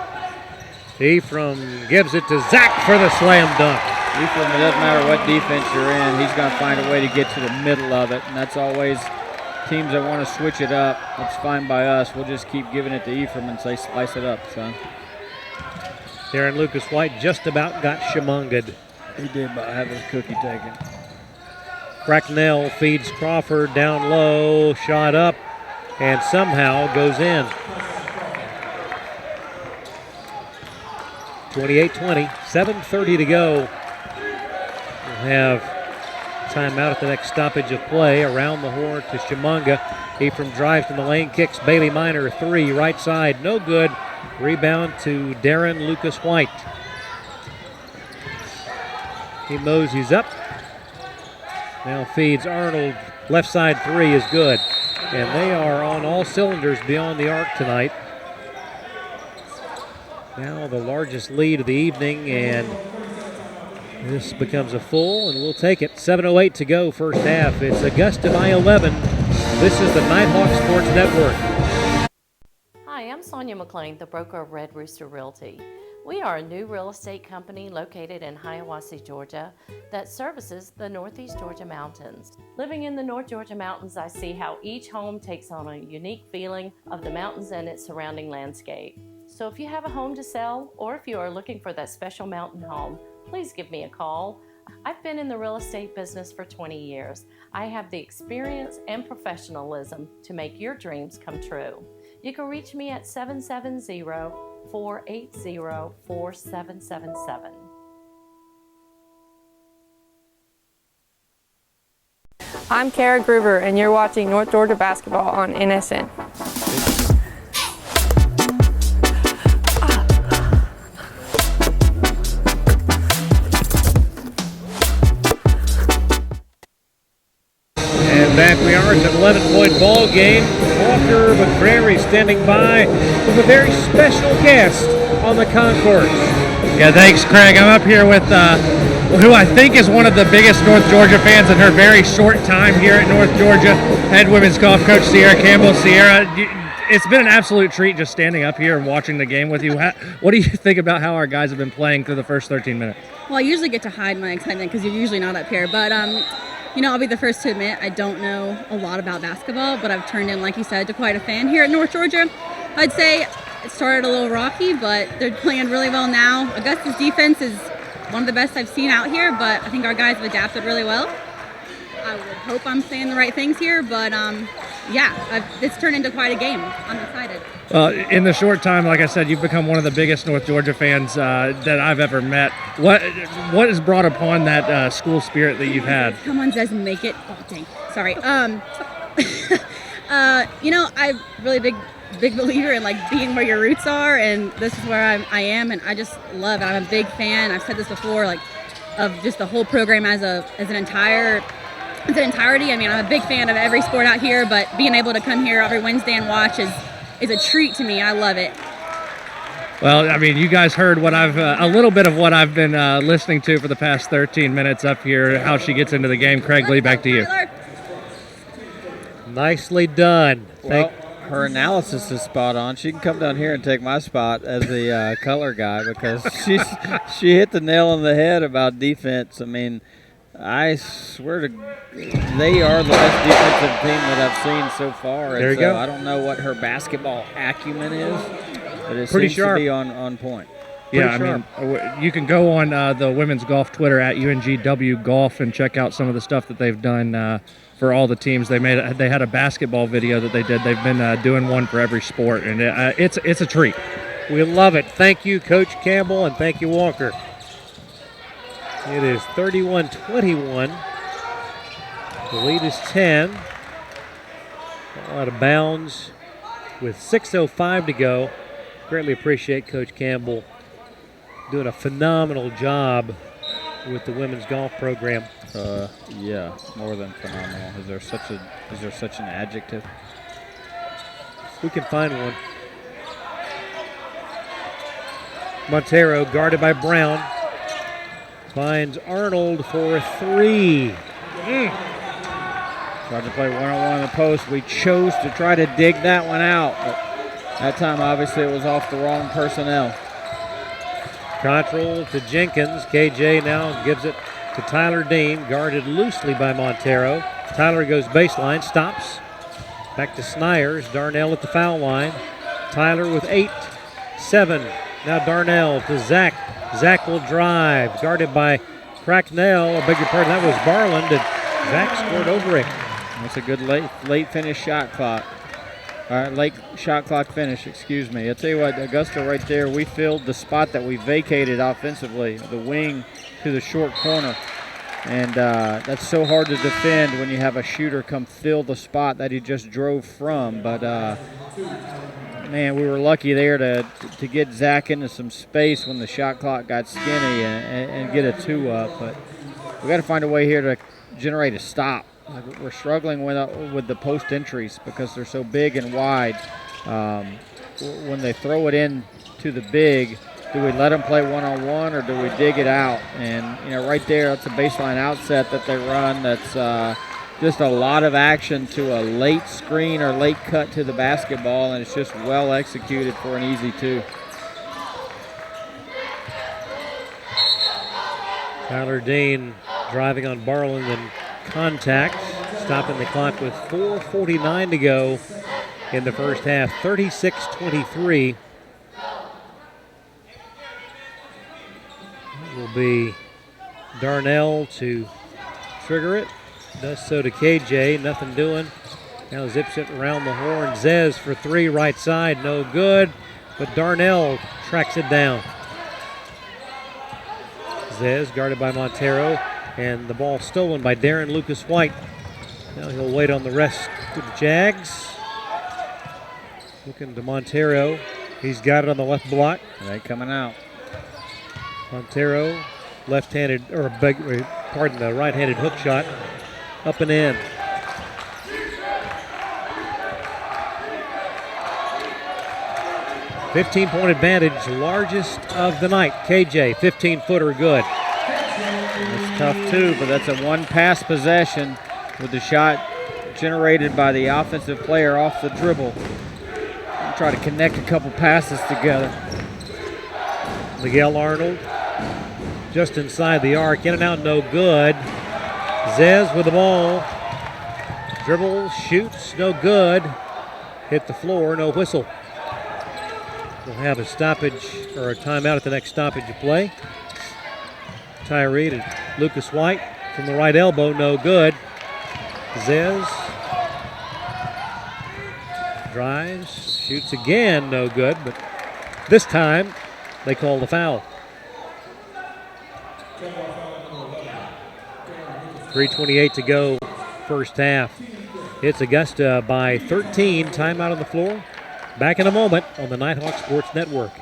Ephraim gives it to Zach for the slam dunk. Ephraim, it doesn't matter what defense you're in, he's going to find a way to get to the middle of it, and that's always teams that want to switch it up. It's fine by us. We'll just keep giving it to Ephraim and say, slice it up, son. Darren Lucas White just about got shamunged. He did about have his cookie taken. Cracknell feeds Crawford down low, shot up, and somehow goes in. 28-20, 7:30 to go. We'll have timeout at the next stoppage of play. Around the horn to Shimunga. Ephraim drives to the lane, kicks Bailey Minor, three, right side, no good. Rebound to Darren Lucas White. He moseys up. Now feeds Arnold. Left side three is good. And they are on all cylinders beyond the arc tonight. Now the largest lead of the evening, and this becomes a full, and we'll take it. 7:08 to go first half. It's Augusta by 11. This is the Nighthawk Sports Network. Hi, I'm Sonia McLean, the broker of Red Rooster Realty. We are a new real estate company located in Hiawassee, Georgia, that services the Northeast Georgia mountains. Living in the North Georgia mountains, I see how each home takes on a unique feeling of the mountains and its surrounding landscape. So if you have a home to sell, or if you are looking for that special mountain home, please give me a call. I've been in the real estate business for 20 years. I have the experience and professionalism to make your dreams come true. You can reach me at 770-480-4777. I'm Kara Gruber, and you're watching North Georgia basketball on NSN. And back we are. It's an 11-point ball game. Walker McCrary standing by with a very special guest on the concourse. Yeah, thanks, Craig. I'm up here with who I think is one of the biggest North Georgia fans in her very short time here at North Georgia, head women's golf coach Sierra Campbell. Sierra, it's been an absolute treat just standing up here and watching the game with you. What do you think about how our guys have been playing through the first 13 minutes? Well, I usually get to hide my excitement because you're usually not up here, but you know, I'll be the first to admit I don't know a lot about basketball, but I've turned in, like you said, to quite a fan here at North Georgia. I'd say it started a little rocky, but they're playing really well now. Augusta's defense is one of the best I've seen out here, but I think our guys have adapted really well. I would hope I'm saying the right things here, but yeah, it's turned into quite a game. I'm excited. In the short time, like I said, you've become one of the biggest North Georgia fans that I've ever met. What has brought upon that school spirit that you've had? Someone says make it. Oh, dang. Sorry. You know, I'm really big big believer in like being where your roots are, and this is where I am, and I just love it. I'm a big fan. I've said this before, like of just the whole program as an entirety. I mean, I'm a big fan of every sport out here, but being able to come here every Wednesday and watch is a treat to me. I love it. Well, I mean, you guys heard what a little bit of what I've been listening to for the past 13 minutes up here, how she gets into the game. Craig Lee, back to you. Nicely done. Well, her analysis is spot on. She can come down here and take my spot as the color guy because she hit the nail on the head about defense. I mean, I swear to they are the best defensive team that I've seen so far. There you go. I don't know what her basketball acumen is, but it Pretty seems sharp. to be on point. Yeah, I mean, you can go on the women's golf Twitter at UNGW Golf and check out some of the stuff that they've done for all the teams. They had a basketball video that they did. They've been doing one for every sport, and it's a treat. We love it. Thank you, Coach Campbell, and thank you, Walker. It is 31-21. The lead is 10. Out of bounds with 6:05 to go. Greatly appreciate Coach Campbell doing a phenomenal job with the women's golf program. Yeah, more than phenomenal. Is there such an adjective? We can find one. Montero guarded by Brown. Finds Arnold for three. Tried to play one-on-one in the post. We chose to try to dig that one out, but that time obviously it was off the wrong personnel. Control to Jenkins. KJ now gives it to Tyler Dean, guarded loosely by Montero. Tyler goes baseline, stops. Back to Snyers. Darnell at the foul line. Tyler with 8, 7. Now Darnell to Zach. Zach will drive, guarded by Cracknell. I beg your pardon, that was Barland, and Zach scored over him. That's a good late finish shot clock. All right, late shot clock finish, excuse me. I'll tell you what, Augusta right there, we filled the spot that we vacated offensively, the wing to the short corner. And that's so hard to defend when you have a shooter come fill the spot that he just drove from. But, man, we were lucky there to get Zach into some space when the shot clock got skinny and get a 2-up. But we got to find a way here to generate a stop. We're struggling with the post entries because they're so big and wide. When they throw it in to the big, do we let them play one-on-one or do we dig it out? And, you know, right there, that's a baseline outset that they run that's just a lot of action to a late screen or late cut to the basketball, and it's just well executed for an easy 2. Tyler Dean driving on Barland and contact, stopping the clock with 4:49 to go in the first half, 36-23. It will be Darnell to trigger it. Does so to KJ, nothing doing. Now zips it around the horn. Zez for 3, right side, no good. But Darnell tracks it down. Zez guarded by Montero, and the ball stolen by Darren Lucas White. Now he'll wait on the rest of the Jags. Looking to Montero. He's got it on the left block. They coming out. Montero, left-handed, or pardon, the right-handed hook shot, up and in. $15-point advantage, largest of the night. KJ, 15-footer, good. It's tough too, but that's a one-pass possession with the shot generated by the offensive player off the dribble. Try to connect a couple passes together. Miguel Arnold, just inside the arc, in and out, no good. Zez with the ball. Dribble, shoots, no good. Hit the floor, no whistle. We'll have a stoppage or a timeout at the next stoppage of play. Tyree to Lucas White from the right elbow, no good. Zez drives, shoots again, no good, but this time they call the foul. 3:28 to go, first half. It's Augusta by 13. Timeout on the floor. Back in a moment on the Nighthawk Sports Network.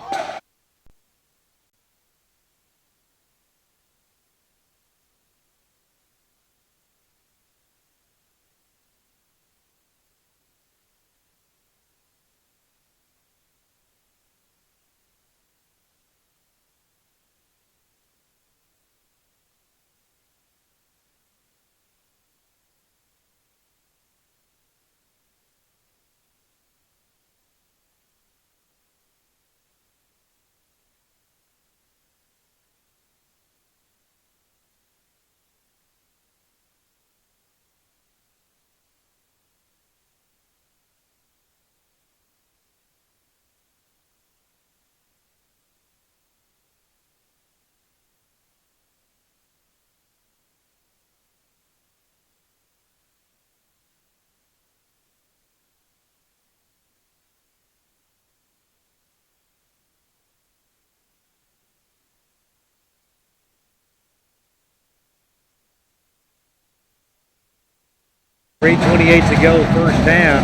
.328 to go first half.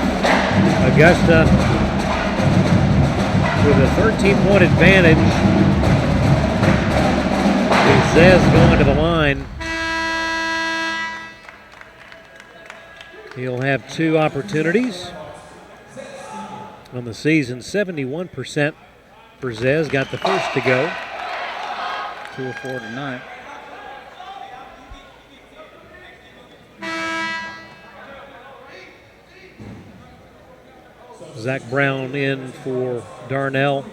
Augusta with a 13-point advantage. Zez going to the line. He'll have 2 opportunities on the season. 71% for Zez. Got the first to go. 2 of 4 tonight. Zach Brown in for Darnell.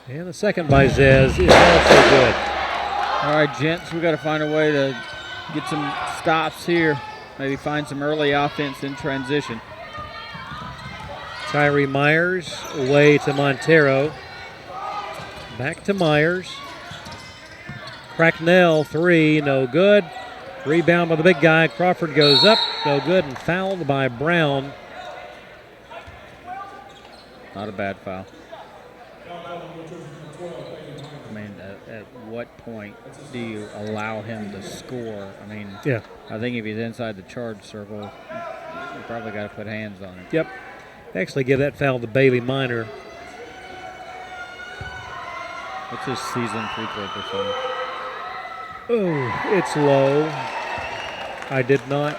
And the second by Zez is also good. All right, gents, we got to find a way to get some stops here. Maybe find some early offense in transition. Tyree Myers away to Montero. Back to Myers. Cracknell, 3, no good. Rebound by the big guy. Crawford goes up, no good, and fouled by Brown. Not a bad foul. I mean, at what point do you allow him to score? I mean, yeah. I think if he's inside the charge circle, you probably got to put hands on him. Yep. Actually give that foul to Bailey Minor. What's his season free throw percentage? Oh, it's low. I did not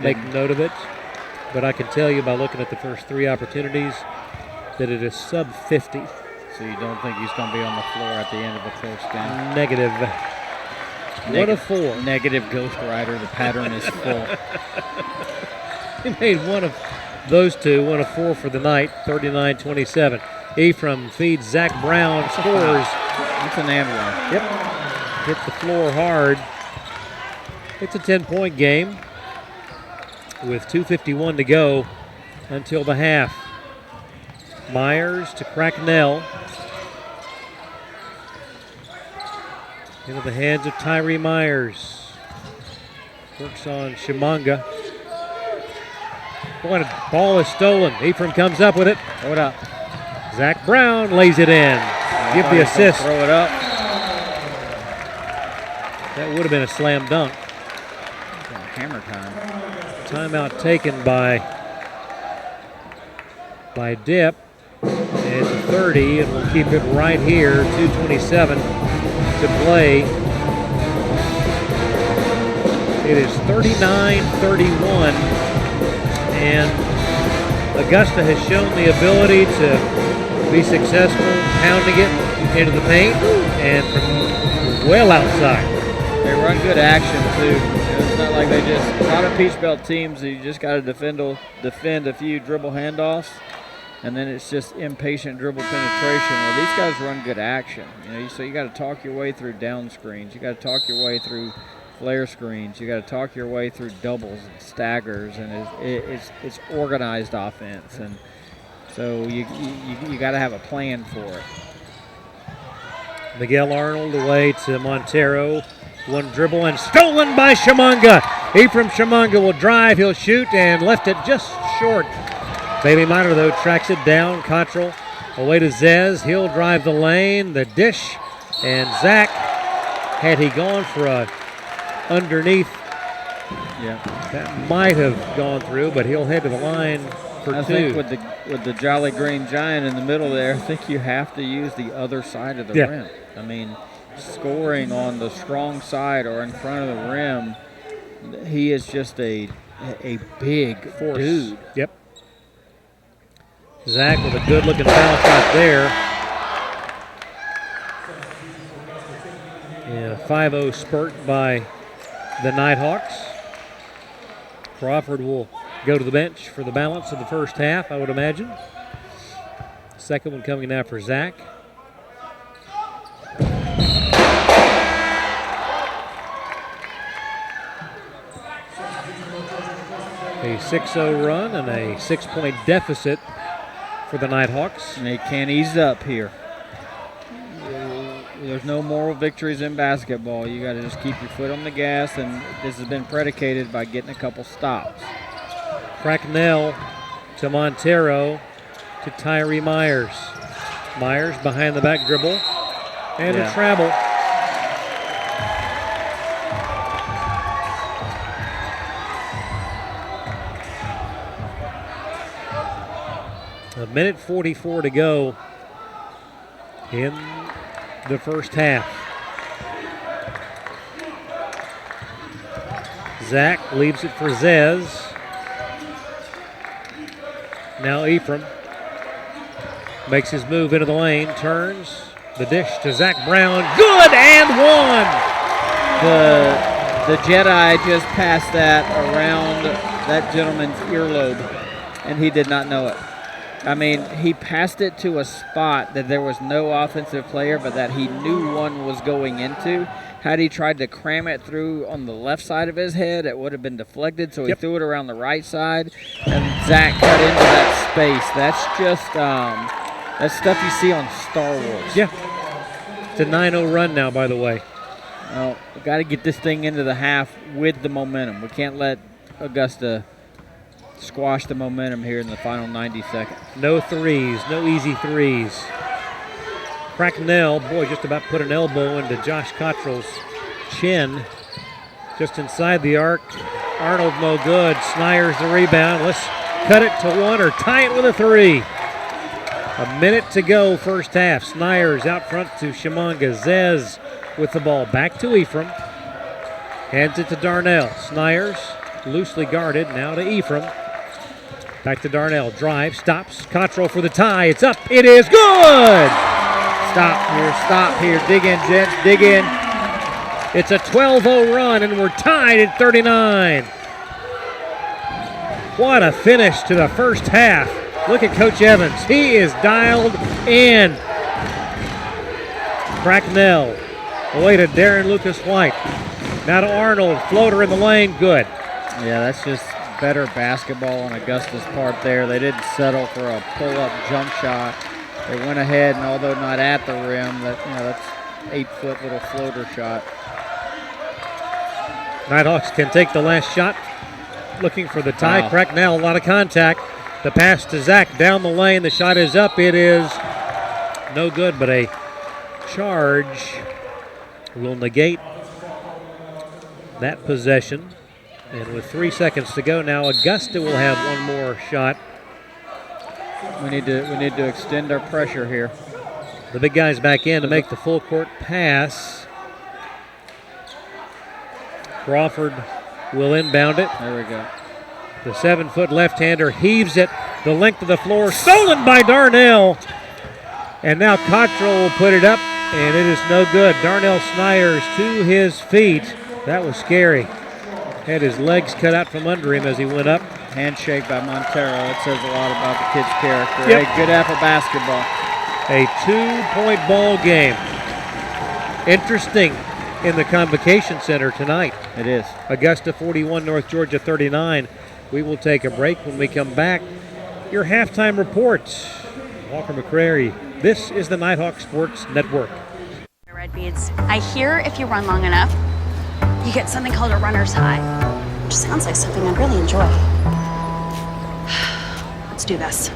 make note of it, but I can tell you by looking at the first 3 opportunities that it is sub 50. So you don't think he's going to be on the floor at the end of the first game? Negative. 1 of 4. Negative Ghost Rider. The pattern is full. He made 1 of those 2, 1 of 4 for the night, 39-27. Ephraim feeds Zach Brown, scores. It's an and one. Yep. Hit the floor hard. It's a 10-point game with 2:51 to go until the half. Myers to Cracknell. Into the hands of Tyree Myers. Works on Shimanga. Boy, the ball is stolen. Ephraim comes up with it. Throw it up. Zach Brown lays it in. Give the assist. Throw it up. That would have been a slam dunk. Hammer time. Timeout taken by Dip. It's a 30, and we'll keep it right here. 2:27 to play. It is 39-31, and Augusta has shown the ability to be successful pounding it into the paint and from well outside. They run good action too. It's not like they just, a lot of Peach Belt teams, you just got to defend a few dribble handoffs, and then it's just impatient dribble penetration. Well, these guys run good action. So you got to talk your way through down screens. You got to talk your way through flare screens. You got to talk your way through doubles and staggers, and it's organized offense. And so you got to have a plan for it. Miguel Arnold away to Montero. 1 dribble and stolen by Shimanga. Ephraim Shimanga will drive, he'll shoot, and left it just short. Bailey Minor, though, tracks it down. Cottrell away to Zez. He'll drive the lane, the dish, and Zach, had he gone for a underneath Yeah. That might have gone through, but he'll head to the line for I two. think with the Jolly Green Giant in the middle there, I think you have to use the other side of the rim. I mean, scoring on the strong side or in front of the rim, he is just a big force. Dude. Yep. Zach with a good-looking foul shot there. And a 5-0 spurt by the Nighthawks. Crawford will go to the bench for the balance of the first half, I would imagine. Second one coming now for Zach. A 6-0 run and a 6-point deficit for the Nighthawks. And they can't ease up here. There's no moral victories in basketball. You got to just keep your foot on the gas, and this has been predicated by getting a couple stops. Cracknell to Montero to Tyree Myers. Myers behind the back dribble and a travel. A minute 44 to go in the first half. Zach leaves it for Zez. Now Ephraim makes his move into the lane, turns the dish to Zach Brown. Good and one! The Jedi just passed that around that gentleman's earlobe, and he did not know it. I mean, he passed it to a spot that there was no offensive player, but that he knew one was going into. Had he tried to cram it through on the left side of his head, it would have been deflected, so he threw it around the right side, and Zach cut into that space. That's just that's stuff you see on Star Wars. Yeah. It's a 9-0 run now, by the way. Well, we've got to get this thing into the half with the momentum. We can't let Augusta squash the momentum here in the final 90 seconds. No threes, no easy threes. Cracknell, boy, just about put an elbow into Josh Cottrell's chin. Just inside the arc. Arnold no good. Snyers the rebound. Let's cut it to one or tie it with a three. A minute to go first half. Snyers out front to Shimanga. Zez with the ball. Back to Ephraim. Hands it to Darnell. Snyers loosely guarded. Now to Ephraim. Back to Darnell. Drive. Stops. Cottrell for the tie. It's up. It is good! Stop here. Dig in, gents. Dig in. It's a 12-0 run, and we're tied at 39. What a finish to the first half. Look at Coach Evans. He is dialed in. Cracknell away to Darren Lucas White. Now to Arnold. Floater in the lane. Good. Yeah, that's just better basketball on Augusta's part there. They didn't settle for a pull-up jump shot. They went ahead, and although not at the rim, that's 8-foot little floater shot. Nighthawks can take the last shot, looking for the tie. Wow. Cracknell, a lot of contact. The pass to Zach down the lane. The shot is up. It is no good, but a charge will negate that possession. And with 3 seconds to go now, Augusta will have one more shot. We need to extend our pressure here. The big guy's back in to make the full court pass. Crawford will inbound it. There we go. The 7-foot left-hander heaves it the length of the floor. Stolen by Darnell. And now Cottrell will put it up, and it is no good. Darnell Snyers to his feet. That was scary. Had his legs cut out from under him as he went up. Handshake by Montero. It says a lot about the kid's character. Yep. Hey, good apple basketball. A 2-point ball game. Interesting in the Convocation Center tonight. It is. Augusta 41, North Georgia 39. We will take a break. When we come back, your halftime report. Walker McCrary. This is the Nighthawk Sports Network. Red beads. I hear if you run long enough, you get something called a runner's high, which sounds like something I'd really enjoy. Let's do this.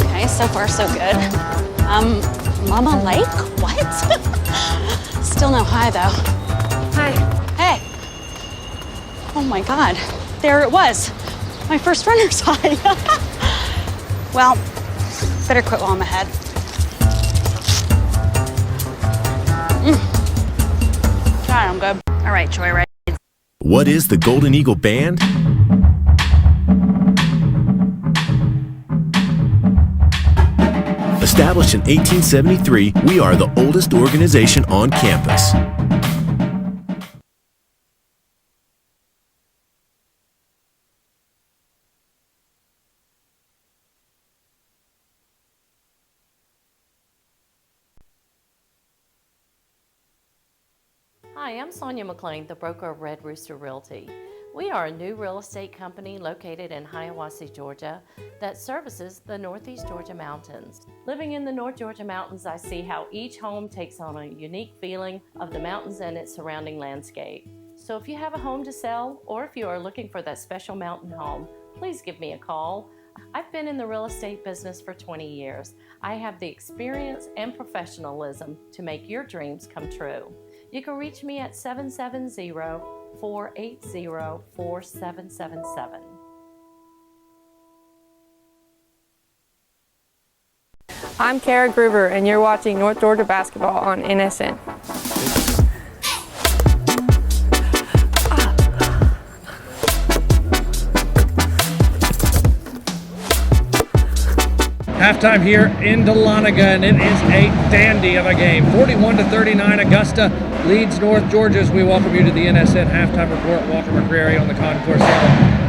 Okay, so far so good. Mama Lake? What? Still no high though. Hi. Hey. Oh my God, there it was. My first runner's high. Well, better quit while I'm ahead. God, I'm good. All right, Joyride. What is the Golden Eagle Band? Established in 1873, we are the oldest organization on campus. Hi, I'm Sonia McLean, the broker of Red Rooster Realty. We are a new real estate company located in Hiawassee, Georgia, that services the Northeast Georgia mountains. Living in the North Georgia mountains, I see how each home takes on a unique feeling of the mountains and its surrounding landscape. So if you have a home to sell, or if you are looking for that special mountain home, please give me a call. I've been in the real estate business for 20 years. I have the experience and professionalism to make your dreams come true. You can reach me at 770-480-4777. I'm Kara Gruber, and you're watching North Georgia Basketball on NSN. Halftime here in Dahlonega, and it is a dandy of a game. 41-39, Augusta leads North Georgia as we welcome you to the NSN Halftime Report. Walker McCreary on the concourse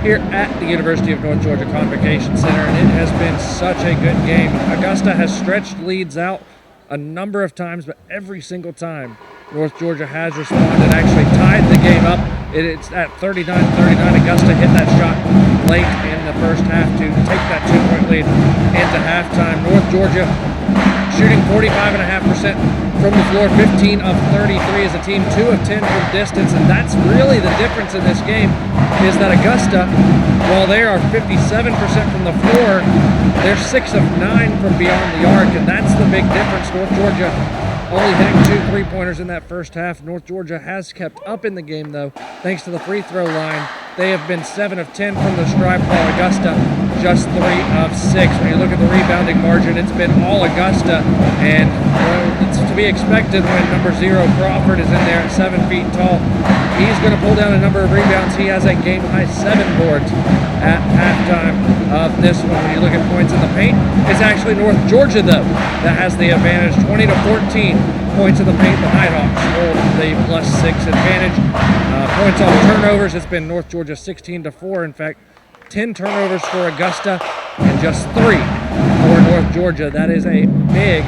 here at the University of North Georgia Convocation Center, and it has been such a good game. Augusta has stretched leads out a number of times, but every single time North Georgia has responded, actually tied the game up. It's at 39-39. Augusta hit that shot late in the first half to take that 2-point lead into halftime. North Georgia shooting 45.5% from the floor, 15 of 33 as a team, 2 of 10 from distance, and that's really the difference in this game, is that Augusta, while they are 57% from the floor, they're 6 of 9 from beyond the arc, and that's the big difference. North Georgia only hitting 2 3-pointers in that first half. North Georgia has kept up in the game, though, thanks to the free throw line. They have been 7 of 10 from the stripe, while Augusta just 3 of 6. When you look at the rebounding margin, it's been all Augusta, and it's to be expected when number 0 Crawford is in there at 7 feet tall. He's going to pull down a number of rebounds. He has a game-high 7 boards at halftime of this one. When you look at points in the paint, it's actually North Georgia, though, that has the advantage, 20-14 points in the paint. The Nighthawks hold the +6 advantage. Points off turnovers, it's been North Georgia 16-4. In fact, 10 turnovers for Augusta and just 3 for North Georgia. That is a big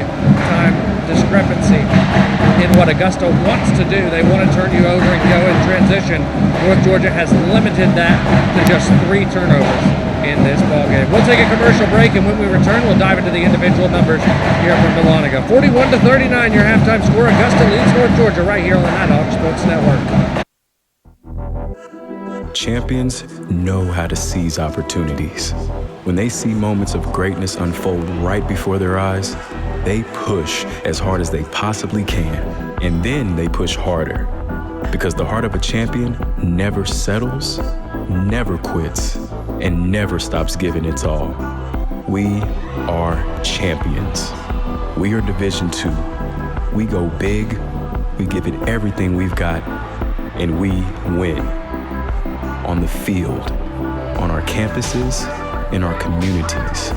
time discrepancy in what Augusta wants to do. They want to turn you over and go in transition. North Georgia has limited that to just 3 turnovers in this ballgame. We'll take a commercial break, and when we return, we'll dive into the individual numbers here from Dahlonega. 41-39, your halftime score. Augusta leads North Georgia right here on the Nighthawk Sports Network. Champions know how to seize opportunities. When they see moments of greatness unfold right before their eyes, they push as hard as they possibly can, and then they push harder. Because the heart of a champion never settles, never quits, and never stops giving its all. We are champions. We are Division II. We go big, we give it everything we've got, and we win. On the field, on our campuses, in our communities,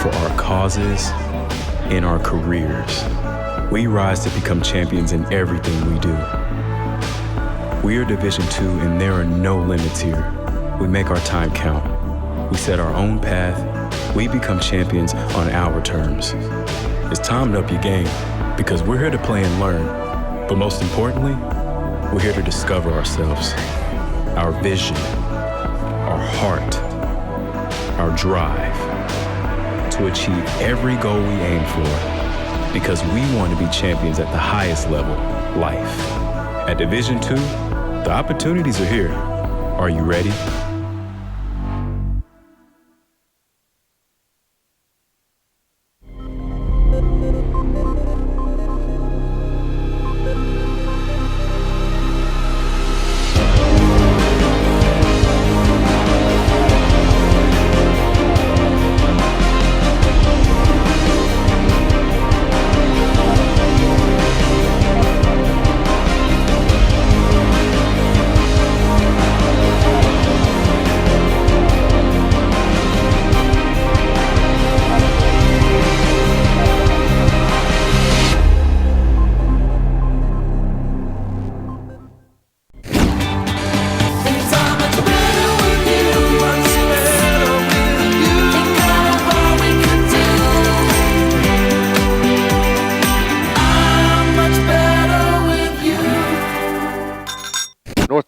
for our causes, in our careers. We rise to become champions in everything we do. We are Division II, and there are no limits here. We make our time count. We set our own path. We become champions on our terms. It's time to up your game, because we're here to play and learn. But most importantly, we're here to discover ourselves, our vision, our heart, our drive, to achieve every goal we aim for, because we want to be champions at the highest level, life. At Division II, the opportunities are here. Are you ready?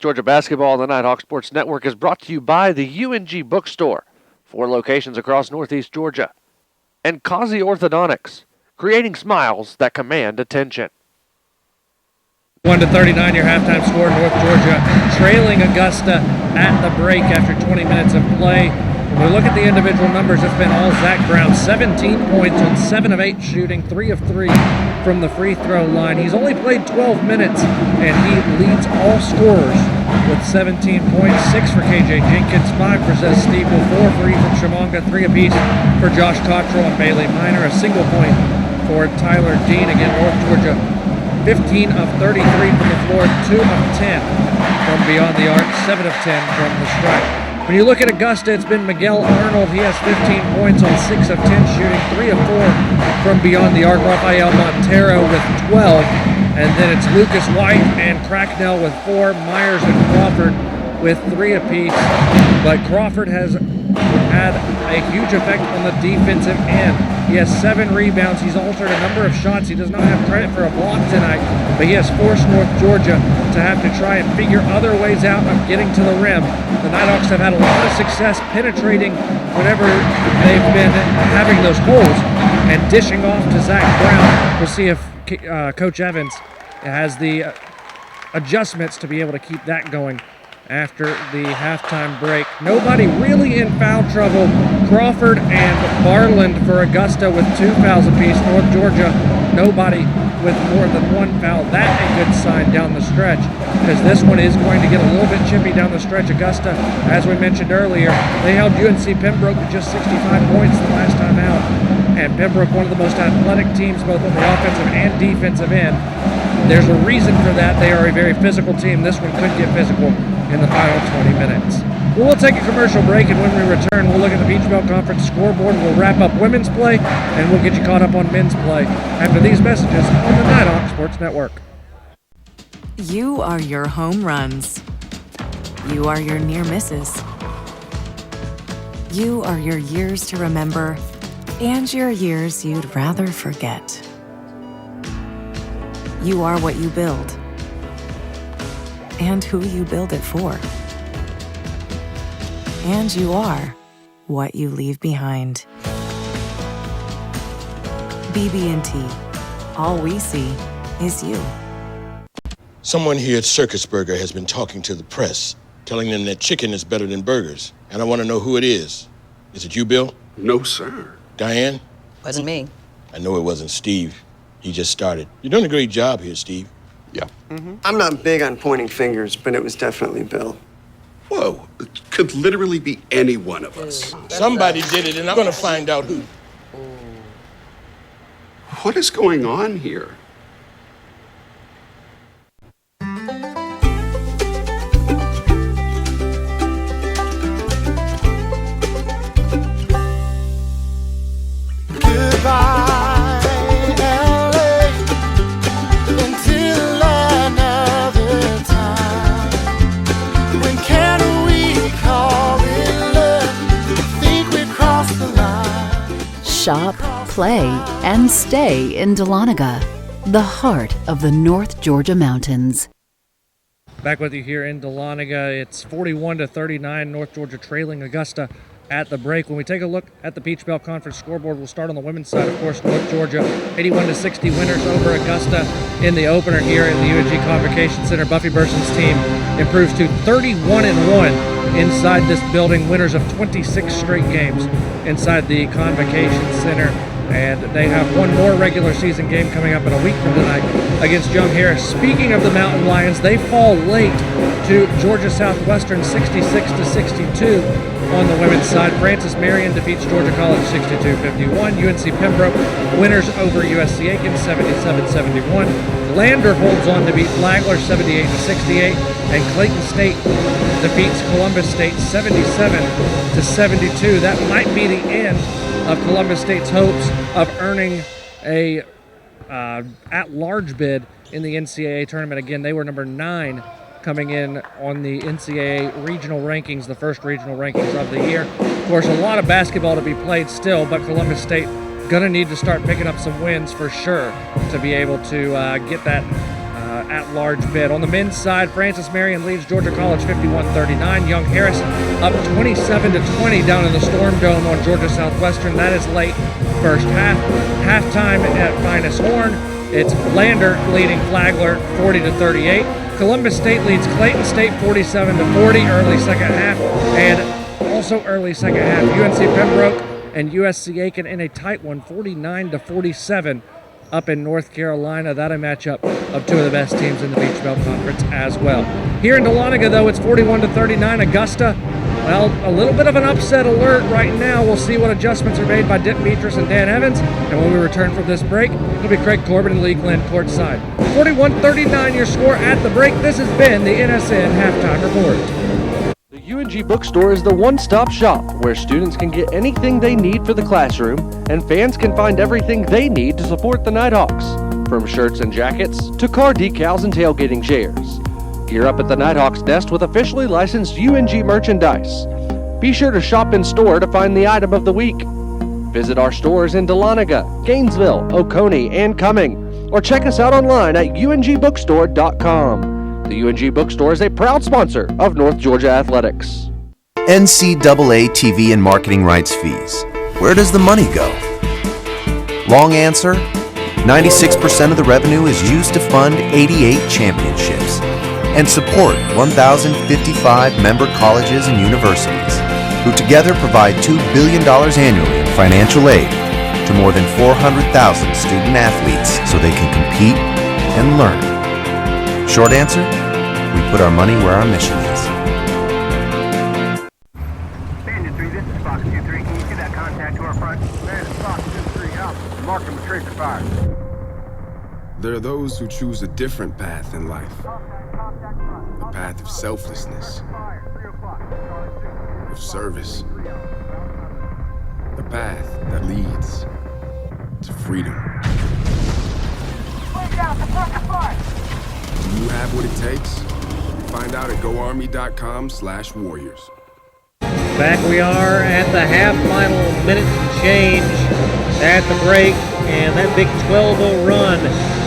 Georgia basketball on the Nighthawk Sports Network is brought to you by the UNG Bookstore, 4 locations across Northeast Georgia, and Kazi Orthodontics, creating smiles that command attention. 1-39, your halftime score. North Georgia trailing Augusta at the break after 20 minutes of play. When we look at the individual numbers, it's been all Zach Brown. 17 points on 7 of 8 shooting, 3 of 3 from the free throw line. He's only played 12 minutes, and he leads all scorers with 17 points, 6 for KJ Jenkins, 5 for Zez Steeple, 4 for Ethan Shamonga, 3 apiece for Josh Cottrell and Bailey Minor, a single point for Tyler Dean. Again, North Georgia 15 of 33 from the floor, 2 of 10 from beyond the arc, 7 of 10 from the stripe. When you look at Augusta, it's been Miguel Arnold. He has 15 points on 6 of 10 shooting, 3 of 4 from beyond the arc. Rafael Montero with 12. And then it's Lucas White and Cracknell with 4. Myers and Crawford with 3 apiece. But Crawford has had a huge effect on the defensive end. He has 7 rebounds. He's altered a number of shots. He does not have credit for a block tonight, but he has forced North Georgia to have to try and figure other ways out of getting to the rim. The Nighthawks have had a lot of success penetrating whenever they've been having those holes and dishing off to Zach Brown. We'll see if Coach Evans has the adjustments to be able to keep that going after the halftime break. Nobody really in foul trouble. Crawford and Barland for Augusta with 2 fouls apiece. North Georgia, nobody with more than 1 foul. That's a good sign down the stretch, because this one is going to get a little bit chippy down the stretch. Augusta, as we mentioned earlier, they held UNC Pembroke to just 65 points the last time out. And Pembroke, one of the most athletic teams both on the offensive and defensive end. There's a reason for that. They are a very physical team. This one could get physical in the final 20 minutes. Well, we'll take a commercial break, and when we return, we'll look at the Peach Belt Conference scoreboard. We'll wrap up women's play, and we'll get you caught up on men's play after these messages on the Nighthawk Sports Network. You are your home runs. You are your near misses. You are your years to remember and your years you'd rather forget. You are what you build and who you build it for. And you are what you leave behind. BB&T. All we see is you. Someone here at Circus Burger has been talking to the press, telling them that chicken is better than burgers. And I want to know who it is. Is it you, Bill? No, sir. Diane? Wasn't me. I know it wasn't Steve. He just started. You're doing a great job here, Steve. Yeah. I'm not big on pointing fingers, but it was definitely Bill. Whoa, it could literally be any one of us. Somebody did it, and I'm going to find out who. What is going on here? Shop, play, and stay in Dahlonega, the heart of the North Georgia mountains. Back with you here in Dahlonega. It's 41-39, North Georgia trailing Augusta at the break. When we take a look at the Peach Belt Conference scoreboard, we'll start on the women's side. Of course, North Georgia 81-60 winners over Augusta in the opener here at the UNG Convocation Center. Buffy Burson's team improves to 31-1 inside this building, winners of 26 straight games inside the Convocation Center. And they have one more regular season game coming up in a week from tonight against Young Harris. Speaking of the Mountain Lions, they fall late to Georgia Southwestern 66-62 on the women's side. Francis Marion defeats Georgia College 62-51. UNC Pembroke winners over USC Aiken 77-71. Lander holds on to beat Flagler 78-68. And Clayton State defeats Columbus State 77-72. That might be the end of Columbus State's hopes of earning a at-large bid in the NCAA tournament. Again, they were number 9 coming in on the NCAA regional rankings, the first regional rankings of the year. Of course, a lot of basketball to be played still, but Columbus State going to need to start picking up some wins for sure to be able to get that at-large bid. On the men's side, Francis Marion leads Georgia College 51-39. Young Harris up 27-20 down in the Storm Dome on Georgia Southwestern. That is late first half. Halftime at Finest Horn, it's Lander leading Flagler 40-38. Columbus State leads Clayton State 47-40 early second half, and also early second half, UNC Pembroke and USC Aiken in a tight one, 49-47 up in North Carolina. That a matchup of two of the best teams in the Peach Belt Conference as well. Here in Dahlonega, though, it's 41-39. Augusta, well, a little bit of an upset alert right now. We'll see what adjustments are made by Dick Beatrice and Dan Evans. And when we return from this break, it'll be Craig Corbin and Lee Glenn courtside. 41-39 your score at the break. This has been the NSN Halftime Report. The UNG Bookstore is the one-stop shop where students can get anything they need for the classroom and fans can find everything they need to support the Nighthawks. From shirts and jackets to car decals and tailgating chairs. Gear up at the Nighthawks nest with officially licensed UNG merchandise. Be sure to shop in store to find the item of the week. Visit our stores in Dahlonega, Gainesville, Oconee, and Cumming, or check us out online at ungbookstore.com. The UNG Bookstore is a proud sponsor of North Georgia Athletics. NCAA TV and marketing rights fees. Where does the money go? Long answer, 96% of the revenue is used to fund 88 championships and support 1,055 member colleges and universities, who together provide $2 billion annually in financial aid to more than 400,000 student athletes so they can compete and learn. Short answer, we put our money where our mission is. Bandit 3, this is Fox 2-3. Can you see that contact to our front? Man, it's Fox 2-3 out. Mark him with tracer fire. There are those who choose a different path in life. A path of selflessness, of service. A path that leads to freedom. Do you have what it takes? Find out at goarmy.com/warriors. Back we are at the half final minute and change at the break, and that big 12-0 run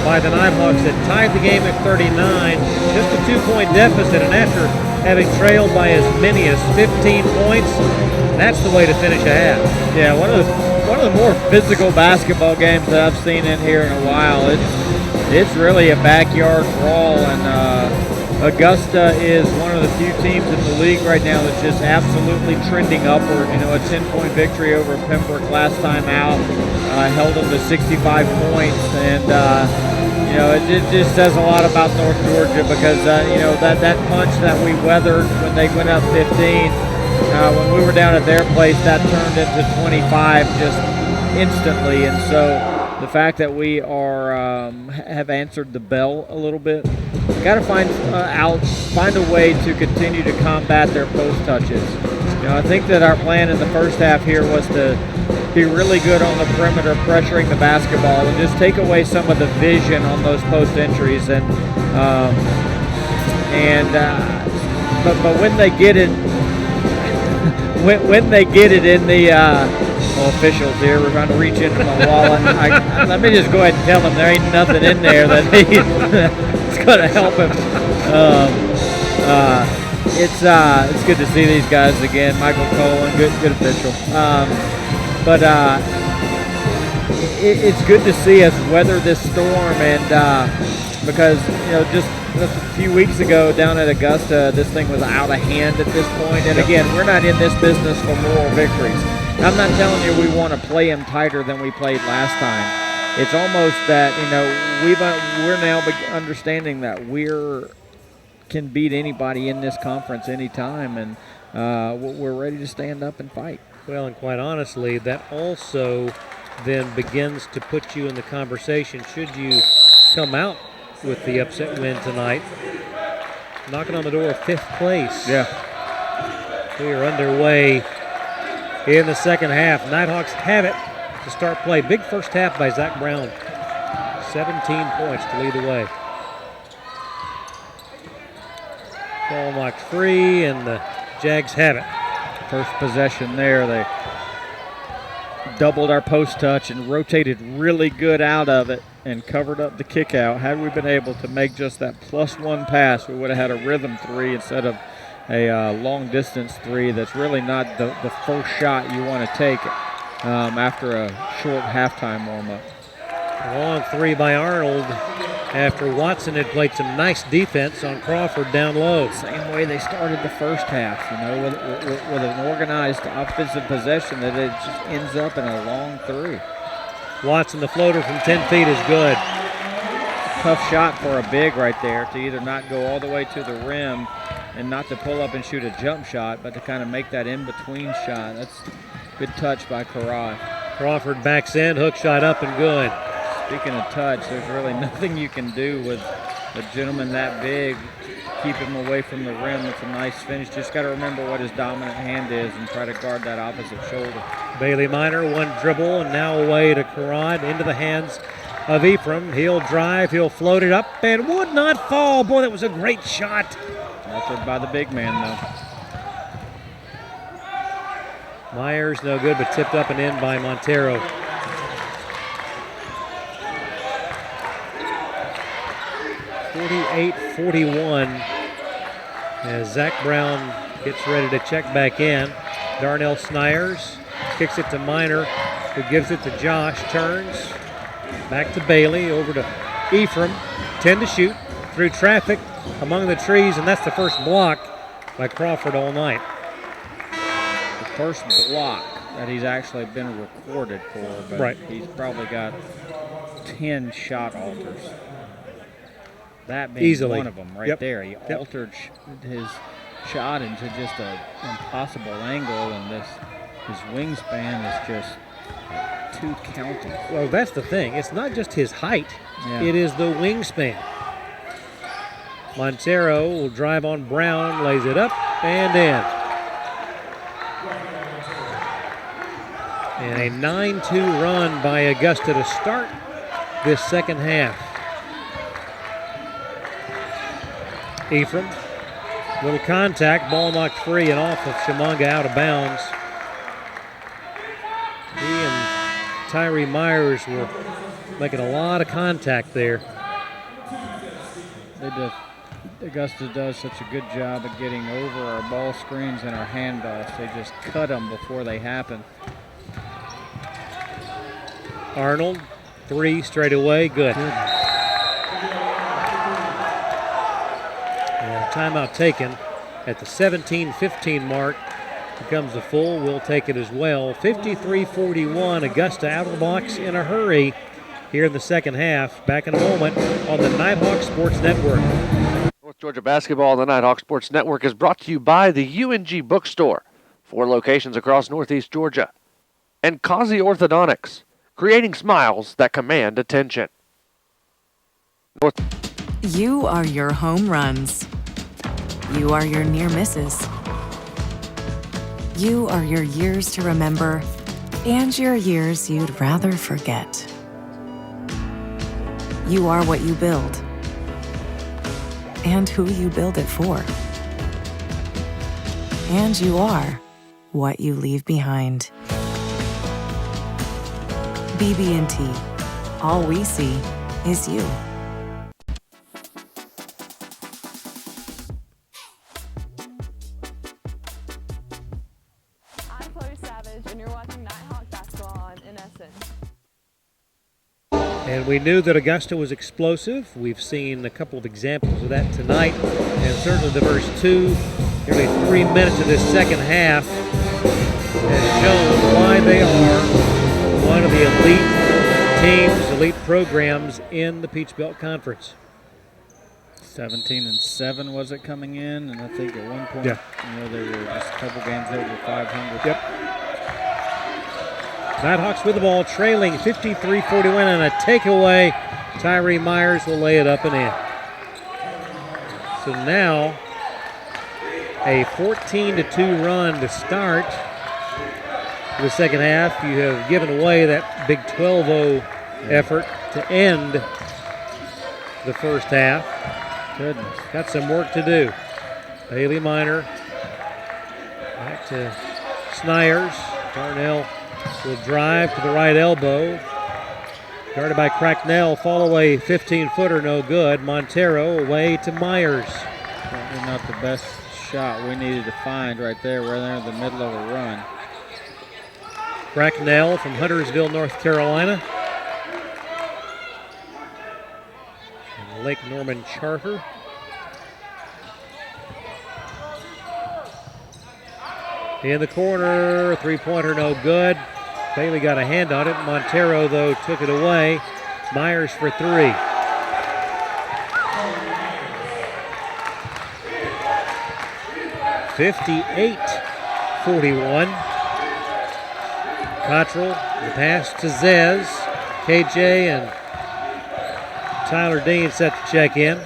by the Nighthawks that tied the game at 39, just a 2-point deficit, and after having trailed by as many as 15 points, that's the way to finish a half. Yeah, one of the more physical basketball games that I've seen in here in a while. It's really a backyard brawl, and Augusta is one of the few teams in the league right now that's just absolutely trending upward. You know, a 10-point victory over Pembroke last time out, held them to 65 points, and you know, it just says a lot about North Georgia because you know, that punch that we weathered when they went up 15, when we were down at their place, that turned into 25 just instantly, and so the fact that we are have answered the bell a little bit. Got to find a way to continue to combat their post touches. You know, I think that our plan in the first half here was to be really good on the perimeter, pressuring the basketball, and just take away some of the vision on those post entries. But when they get it, when they get it in the officials here, we're trying to reach into my wallet. Let me just go ahead and tell them there ain't nothing in there that it's going to help him. It's good to see these guys again. Michael Cohen, good official. But it's good to see us weather this storm, and because you know, just a few weeks ago down at Augusta, this thing was out of hand at this point. And again, we're not in this business for moral victories. I'm not telling you we want to play them tighter than we played last time. It's almost that, you know, we're now understanding that can beat anybody in this conference anytime, and we're ready to stand up and fight. Well, and quite honestly, that also then begins to put you in the conversation should you come out with the upset win tonight, knocking on the door of 5th place. Yeah. We are underway in the second half. Nighthawks have it to start play. Big first half by Zach Brown. 17 points to lead the way. Ball knocked free, and the Jags have it. First possession there, they doubled our post touch and rotated really good out of it and covered up the kick out. Had we been able to make just that +1 pass, we would have had a rhythm 3 instead of a long distance 3. That's really not the first shot you want to take after a short halftime warm up. Long 3 by Arnold after Watson had played some nice defense on Crawford down low. Same way they started the first half, with an organized offensive possession, that it just ends up in a long 3. Watson, the floater from 10 feet is good. Tough shot for a big right there, to either not go all the way to the rim and not to pull up and shoot a jump shot, but to kind of make that in-between shot. That's good touch by Karad. Crawford backs in, hook shot up and good. Speaking of touch, there's really nothing you can do with a gentleman that big to keep him away from the rim. It's a nice finish. Just got to remember what his dominant hand is and try to guard that opposite shoulder. Bailey Minor, one dribble, and now away to Karad, into the hands of Ephraim. He'll drive, he'll float it up, and would not fall. Boy, that was a great shot. Altered by the big man, though. Myers, no good, but tipped up and in by Montero. (48-41) as Zach Brown gets ready to check back in. Darnell Snyers kicks it to Minor, who gives it to Josh, turns, back to Bailey, over to Ephraim, 10 to shoot, through traffic, among the trees, and that's the first block by Crawford all night. The first block that he's actually been recorded for, but right. He's probably got 10 shot alters. That being easily one of them right there. He altered his shot into just an impossible angle, and his wingspan is just 2 counting. Well, that's the thing. It's not just his height. Yeah. It is the wingspan. Montero will drive on Brown, lays it up and in. And a 9-2 run by Augusta to start this second half. Ephraim, little contact, ball knocked free and off of Chemanga, out of bounds. He and Tyree Myers were making a lot of contact there. Augusta does such a good job of getting over our ball screens and our handoffs. They just cut them before they happen. Arnold, 3 straight away, good. And timeout taken at the 17-15 mark. Becomes a full, we'll take it as well. 53-41, Augusta out of the box in a hurry here in the second half. Back in a moment on the Nighthawk Sports Network. North Georgia Basketball on the Nighthawk Sports Network is brought to you by the UNG Bookstore, 4 locations across Northeast Georgia, and Kazi Orthodontics, creating smiles that command attention. You are your home runs. You are your near misses. You are your years to remember and your years you'd rather forget. You are what you build and who you build it for. And you are what you leave behind. BB&T, all we see is you. I'm Chloe Savage, and you're watching Nighthawk Basketball on NSN. And we knew that Augusta was explosive. We've seen a couple of examples of that tonight. And certainly the first 2, nearly 3 minutes of this second half has shown why they are one of the elite teams, elite programs in the Peach Belt Conference. 17-7 was it coming in, and I think at one point, they were just a couple games over 500. Yep. Nighthawks with the ball, trailing 53-41, and a takeaway. Tyree Myers will lay it up and in. So now a 14-2 run to start the second half. You have given away that big 12-0 effort to end the first half. Goodness, got some work to do. Bailey Minor back to Snyers. Darnell will drive to the right elbow. Guarded by Cracknell. Fall away 15-footer, no good. Montero away to Myers. Probably not the best shot we needed to find right there. We're there in the middle of a run. Cracknell from Huntersville, North Carolina. And Lake Norman Charter. In the corner, three-pointer no good. Bailey got a hand on it. Montero, though, took it away. Myers for three. (58-41). Cottrell, the pass to Zez. KJ and Tyler Dean set to check in.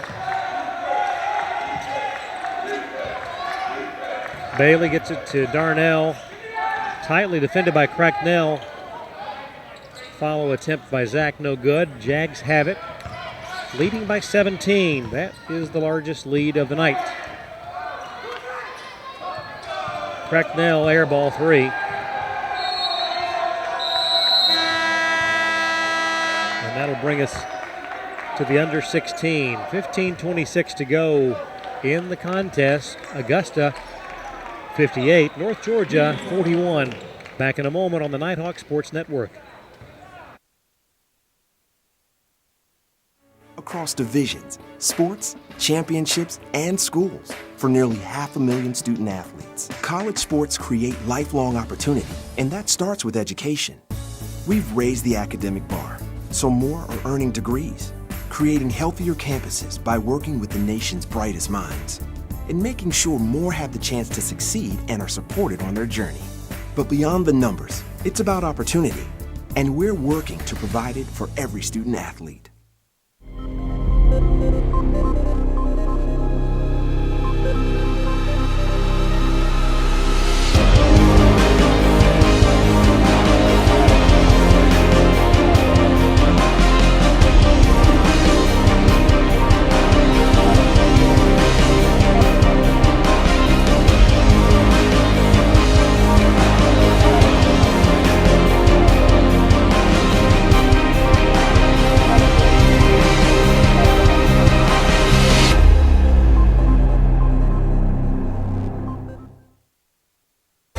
Bailey gets it to Darnell. Tightly defended by Cracknell. Follow attempt by Zach, no good. Jags have it. Leading by 17. That is the largest lead of the night. Cracknell air ball three. And that'll bring us to the under 16. 15:26 to go in the contest. Augusta 58, North Georgia 41. Back in a moment on the Nighthawk Sports Network. Across divisions, sports, championships, and schools for nearly 500,000 student athletes. College sports create lifelong opportunity, and that starts with education. We've raised the academic bar, so more are earning degrees, creating healthier campuses by working with the nation's brightest minds, and making sure more have the chance to succeed and are supported on their journey. But beyond the numbers, it's about opportunity, and we're working to provide it for every student athlete.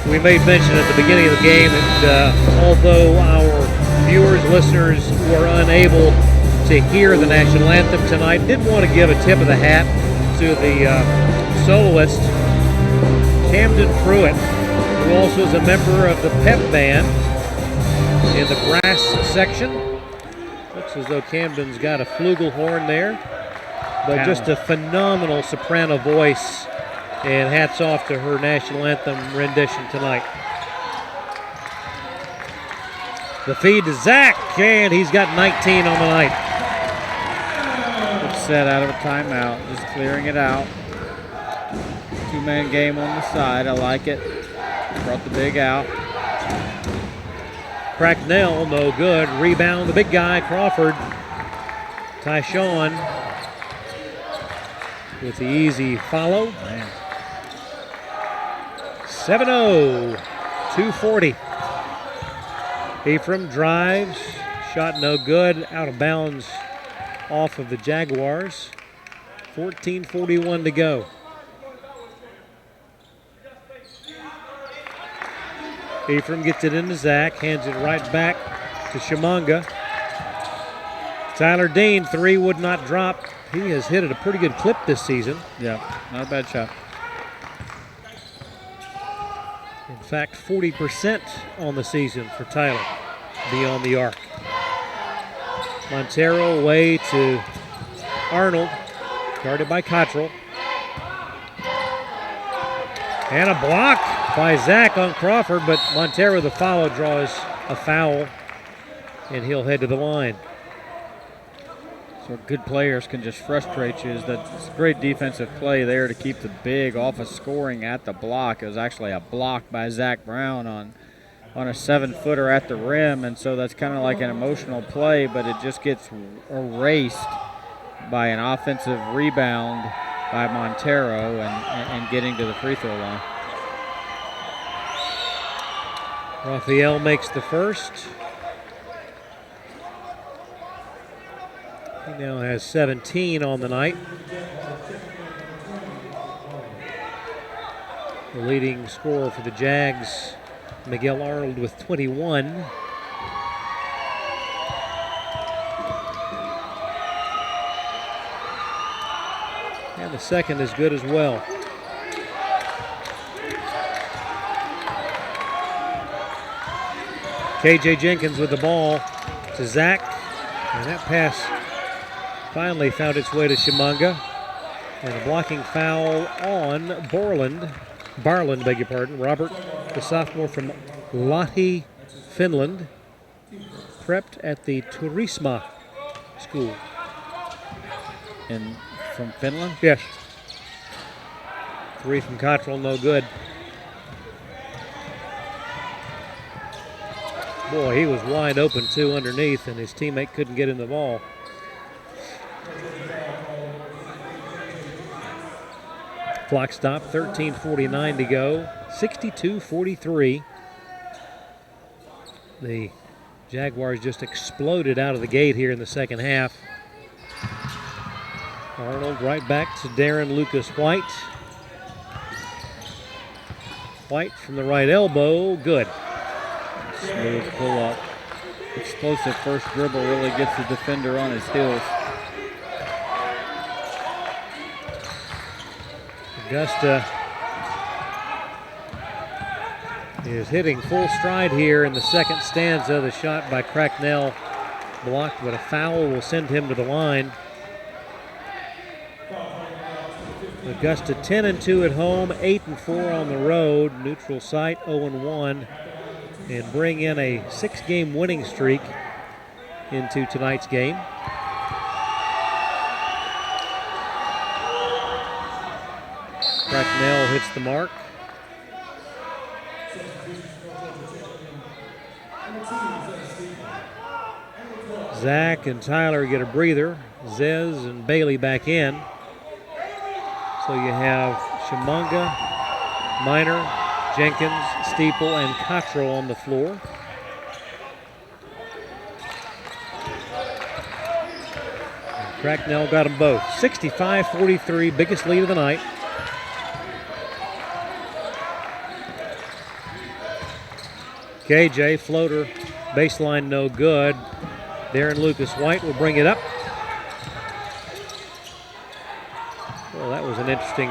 We made mention at the beginning of the game that although our viewers, listeners were unable to hear the national anthem tonight, did want to give a tip of the hat to the soloist, Camden Pruitt, who also is a member of the pep band in the brass section. Looks as though Camden's got a flugelhorn there, but just a phenomenal soprano voice. And hats off to her national anthem rendition tonight. The feed to Zach, and he's got 19 on the night. Good set out of a timeout, just clearing it out. Two-man game on the side, I like it. Brought the big out. Cracknell, no good. Rebound, the big guy, Crawford. Tyshawn with the easy follow. 7-0, 2:40. Ephraim drives, shot no good, out of bounds off of the Jaguars. 14:41 to go. Ephraim gets it into Zach, hands it right back to Shamanga. Tyler Dean, three would not drop. He has hit at a pretty good clip this season. Yeah, not a bad shot. In fact, 40% on the season for Tyler beyond the arc. Montero away to Arnold, guarded by Cottrell. And a block by Zach on Crawford, but Montero, the follow, draws a foul, and he'll head to the line. So good players can just frustrate you. That's great defensive play there to keep the big off of scoring at the block. It was actually a block by Zach Brown on a 7-footer at the rim, and so that's kind of like an emotional play, but it just gets erased by an offensive rebound by Montero and getting to the free throw line. Raphael makes the first. He now has 17 on the night. The leading scorer for the Jags, Miguel Arnold, with 21. And the second is good as well. KJ Jenkins with the ball to Zach, and that pass finally found its way to Chimanga. And a blocking foul on Barland, beg your pardon. Robert, the sophomore from Lahti, Finland, prepped at the Turisma school. And from Finland? Yes. 3 from Cottrell, no good. Boy, he was wide open too underneath, and his teammate couldn't get in the ball. Clock stop, 13:49 to go, 62-43. The Jaguars just exploded out of the gate here in the second half. Arnold right back to Darren Lucas White. White from the right elbow, good. Smooth pull-up. Explosive first dribble, really gets the defender on his heels. Augusta is hitting full stride here in the second stanza. The shot by Cracknell blocked, but a foul will send him to the line. Augusta 10-2 at home, 8-4 on the road. Neutral site 0-1, and bring in a 6-game winning streak into tonight's game. Cracknell hits the mark. Zach and Tyler get a breather. Zez and Bailey back in. So you have Chimanga, Minor, Jenkins, Steeple, and Cottrell on the floor. And Cracknell got them both. 65-43, biggest lead of the night. KJ, floater, baseline no good. Darren Lucas White will bring it up. Well, that was an interesting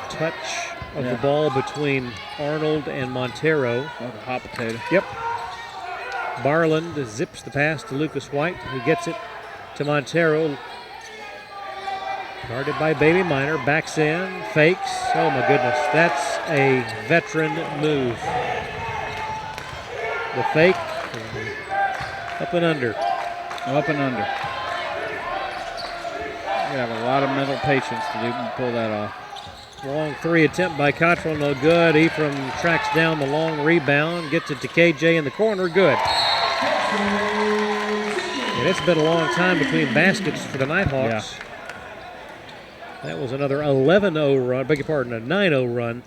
touch of the ball between Arnold and Montero. Like a hot potato. Yep. Barland zips the pass to Lucas White, who gets it to Montero. Guarded by Bailey Minor, backs in, fakes. Oh my goodness, that's a veteran move. The fake, up and under. Up and under. You have a lot of mental patience to pull that off. Long 3 attempt by Cottrell, no good. Ephraim tracks down the long rebound, gets it to KJ in the corner, good. And it's been a long time between baskets for the Nighthawks. Yeah. That was another 11-0 run, beg your pardon, a 9-0 run.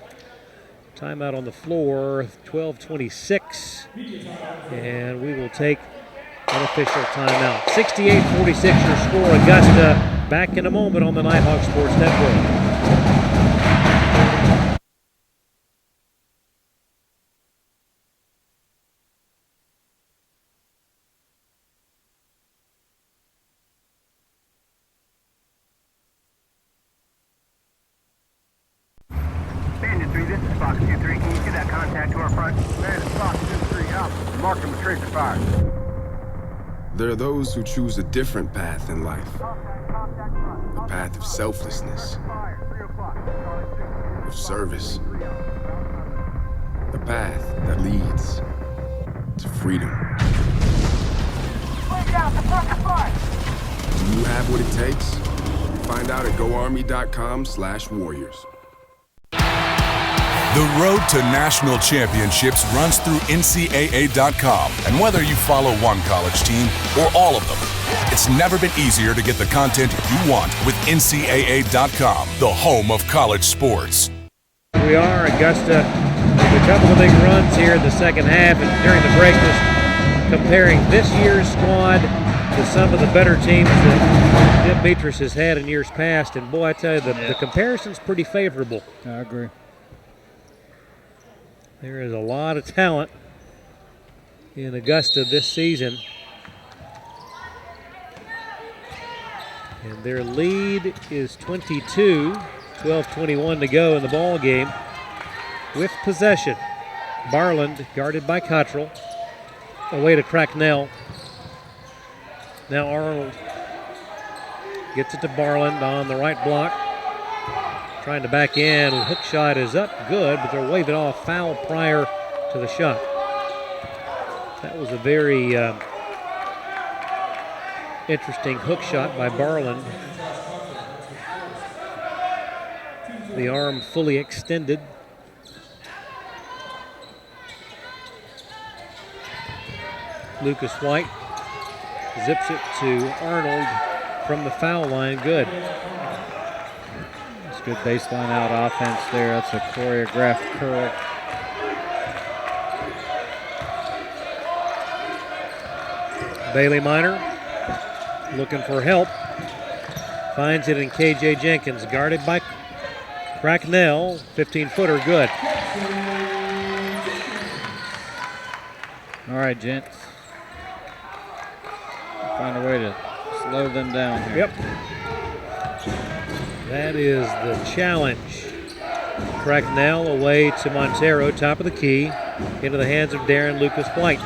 Timeout on the floor, 12:26. And we will take an official timeout. 68-46 your score. Augusta back in a moment on the Nighthawk Sports Network. Bandit 3, this is Fox 2-3. Can you see that contact to our front? That is Fox 2-3 up. Mark him with tracer fire. There are those who choose a different path in life. A path of selflessness, of service. A path that leads to freedom. Do you have what it takes? Find out at goarmy.com/warriors. The road to national championships runs through NCAA.com. And whether you follow one college team or all of them, it's never been easier to get the content you want with NCAA.com, the home of college sports. We are Augusta with a A couple of big runs here in the second half, and during the break, just comparing this year's squad to some of the better teams that Jim Beatrice has had in years past. And boy, I tell you, the comparison's pretty favorable. I agree. There is a lot of talent in Augusta this season. And their lead is 22, 12:21 to go in the ball game. With possession, Barland guarded by Cottrell. Away to Cracknell. Now Arnold gets it to Barland on the right block. Trying to back in. Hook shot is up good, but they're waving off foul prior to the shot. That was a very interesting hook shot by Barland. The arm fully extended. Lucas White zips it to Arnold from the foul line. Good. It's good baseline out offense there. That's a choreographed curl. Bailey Minor looking for help. Finds it in KJ Jenkins, guarded by Cracknell. 15-footer, good. All right, gents. Find a way to slow them down here. Yep. That is the challenge. Cracknell away to Montero, top of the key, into the hands of Darren Lucas White.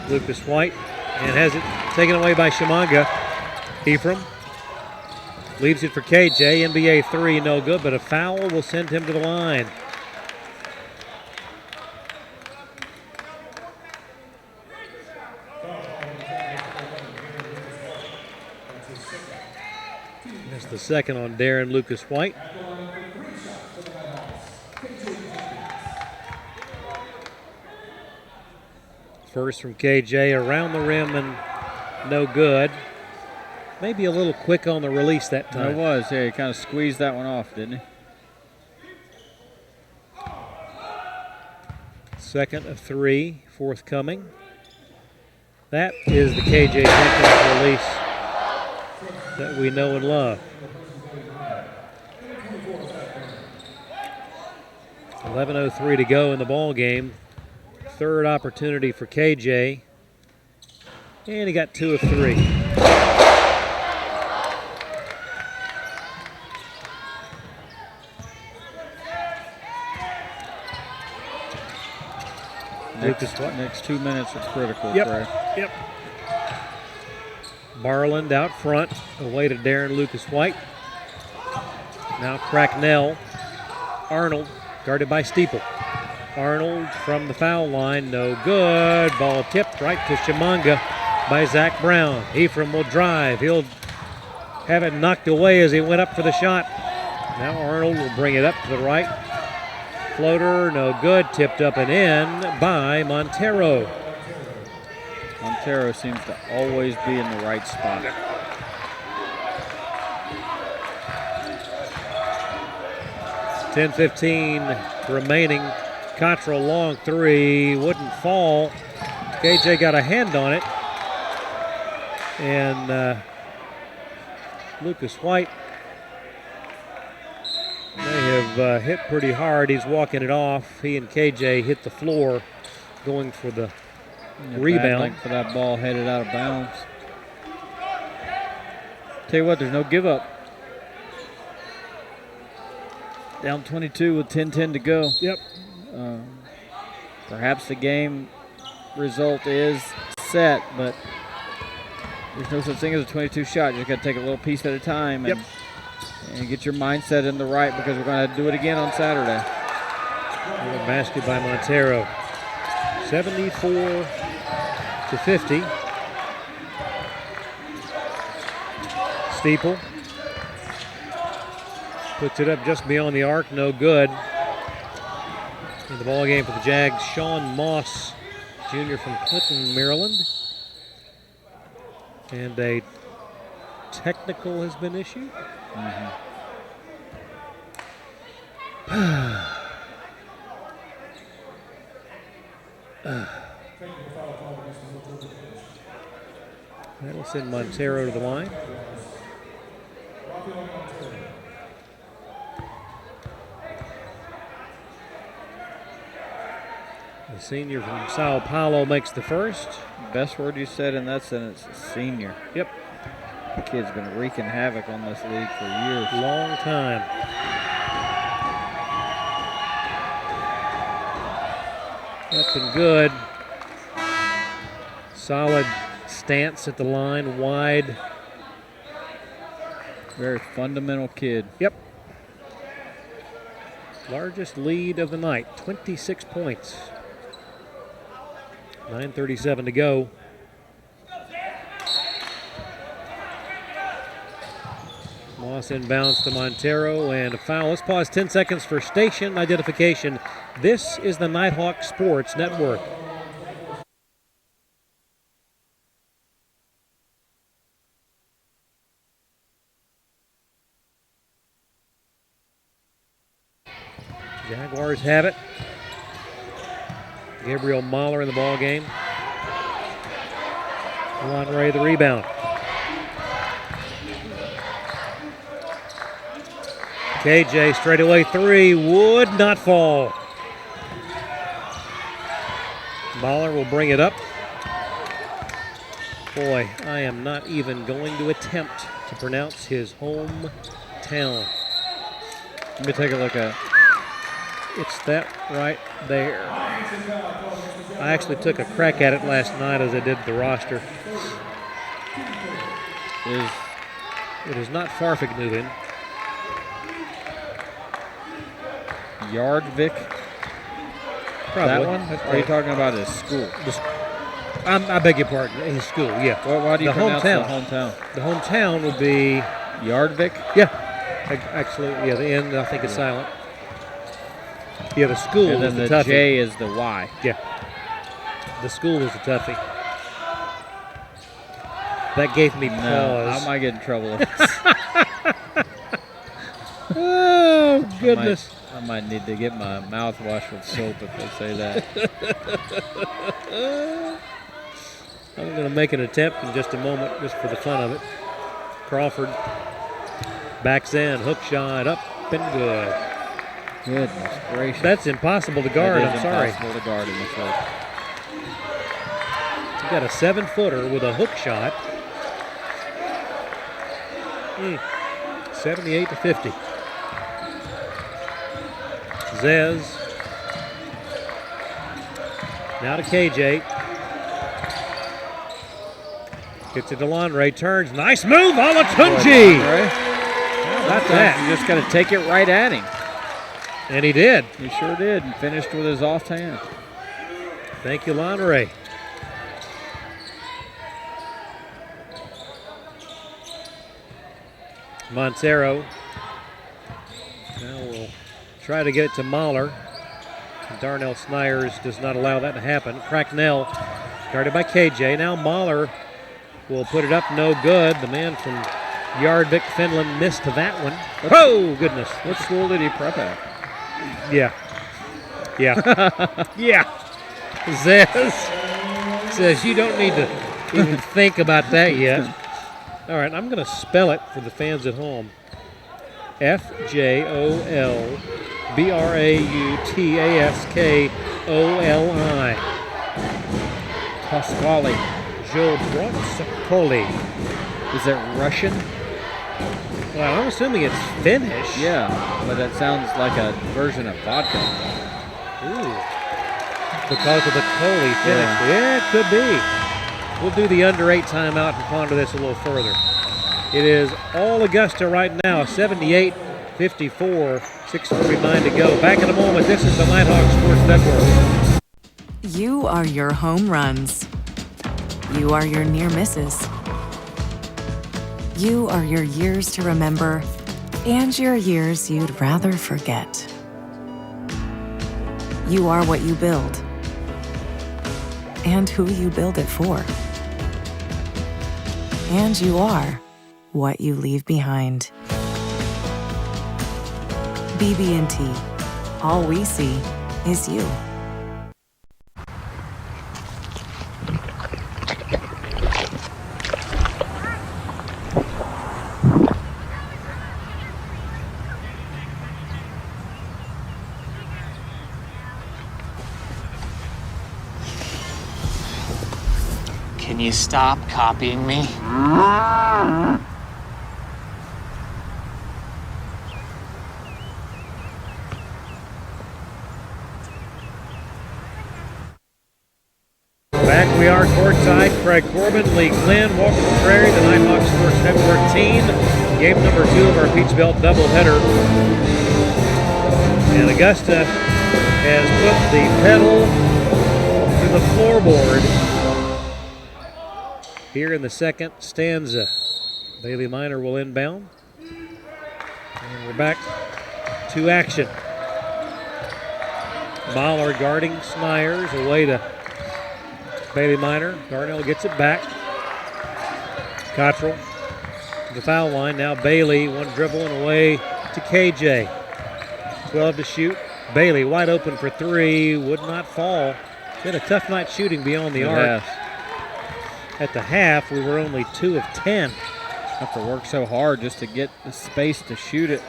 Lucas White, and has it taken away by Shimanga. Ephraim leaves it for KJ. NBA three, no good, but a foul will send him to the line. That's the second on Darren Lucas White. First from KJ, around the rim and no good. Maybe a little quick on the release that time. It was, yeah, he kind of squeezed that one off, didn't he? Second of three, forthcoming. That is the KJ Jenkins release that we know and love. 11:03 to go in the ball game. Third opportunity for KJ. And he got 2 of 3. Next 2 minutes are critical. Yep. Trey. Yep. Barland out front, away to Darren Lucas White. Now Cracknell. Arnold, guarded by Steeple. Arnold from the foul line, no good. Ball tipped right to Shimanga by Zach Brown. Ephraim will drive. He'll have it knocked away as he went up for the shot. Now Arnold will bring it up to the right. Floater, no good. Tipped up and in by Montero. Montero seems to always be in the right spot. .10:15 remaining. Cottrell long three, wouldn't fall. KJ got a hand on it. And Lucas White may have hit pretty hard. He's walking it off. He and KJ hit the floor going for the rebound. Bad for that ball headed out of bounds. Tell you what, there's no give up. Down 22 with 10:10 to go. Yep. Perhaps the game result is set, but there's no such thing as a 22 shot. You just got to take a little piece at a time and, and get your mindset in the right, because we're going to do it again on Saturday. A basket by Montero. 74-50. Steeple puts it up just beyond the arc, no good. In the ball game for the Jags, Sean Moss, junior from Clinton, Maryland. And a technical has been issued. That'll send Montero to the line. The senior from Sao Paulo makes the first. Best word you said in that sentence is senior. Yep. The kid's been wreaking havoc on this league for years. Long time. Up and good. Solid stance at the line, wide. Very fundamental kid. Yep. Largest lead of the night, 26 points. 9:37 to go. Moss inbounds to Montero and a foul. Let's pause 10 seconds for station identification. This is the Nighthawk Sports Network. Jaguars have it. Gabriel Mahler in the ball game. Lonray the rebound. KJ straightaway three would not fall. Mahler will bring it up. Boy, I am not even going to attempt to pronounce his hometown. Let me take a look at it. It's that right there. I actually took a crack at it last night as I did the roster. It is not Farfignuven. Yardvik? Probably. That one? Or are you talking about his school? I beg your pardon, his school, yeah. Well, why do you pronounce the hometown? The hometown would be... Yardvik? Yeah. Actually, yeah, the end I think is silent. Yeah, the school and then is the the toughie. J is the Y. Yeah. The school is the toughie. That gave me pause. No, I might get in trouble with this. Oh, goodness. I might need to get my mouth washed with soap if they say that. I'm going to make an attempt in just a moment, just for the fun of it. Crawford backs in, hook shot, up and good. Goodness gracious. That's impossible to guard, That is I'm sorry. impossible to guard in this league. You got a 7-footer with a hook shot. 78-50. Zez. Now to KJ. Gets it to Lonray, turns. Nice move, Olatunji. Not that. You just got to take it right at him. And he did. He sure did, and finished with his off hand. Thank you, Lonray. Montero. Now we'll try to get it to Mahler. Darnell Snyers does not allow that to happen. Cracknell guarded by KJ. Now Mahler will put it up, no good. The man from Yardvik, Finland, missed that one. Oh, goodness. What school did he prep at? Yeah. Yeah. Yeah. Says you don't need to even think about that yet. All right, I'm going to spell it for the fans at home. FJOLBRAUTASKOLI. Pasquale. Jobrotsakoli. Is it Russian? Well, I'm assuming it's Finnish. Yeah, but it sounds like a version of vodka. Ooh. Because of the Coley finish. Yeah, it could be. We'll do the under 8 timeout and ponder this a little further. It is all Augusta right now, 78-54, 6:49 to go. Back in a moment. This is the Nighthawk Sports Network. You are your home runs. You are your near misses. You are your years to remember and your years you'd rather forget. You are what you build and who you build it for. And you are what you leave behind. BB&T. All we see is you. Can you stop copying me? Back we are courtside. Craig Corbin, Lee Glenn, Walker Prairie, the Nighthawks Sports Network team. Game number 2 of our Peach Belt doubleheader. And Augusta has put the pedal to the floorboard here in the second stanza. Bailey Minor will inbound. And we're back to action. Mahler guarding Smyers, away to Bailey Minor. Darnell gets it back. Cottrell to the foul line. Now Bailey, one dribble and away to KJ. 12 to shoot. Bailey wide open for 3, would not fall. She had a tough night shooting beyond the arc. At the half, we were only 2 of 10. Have to work so hard just to get the space to shoot it.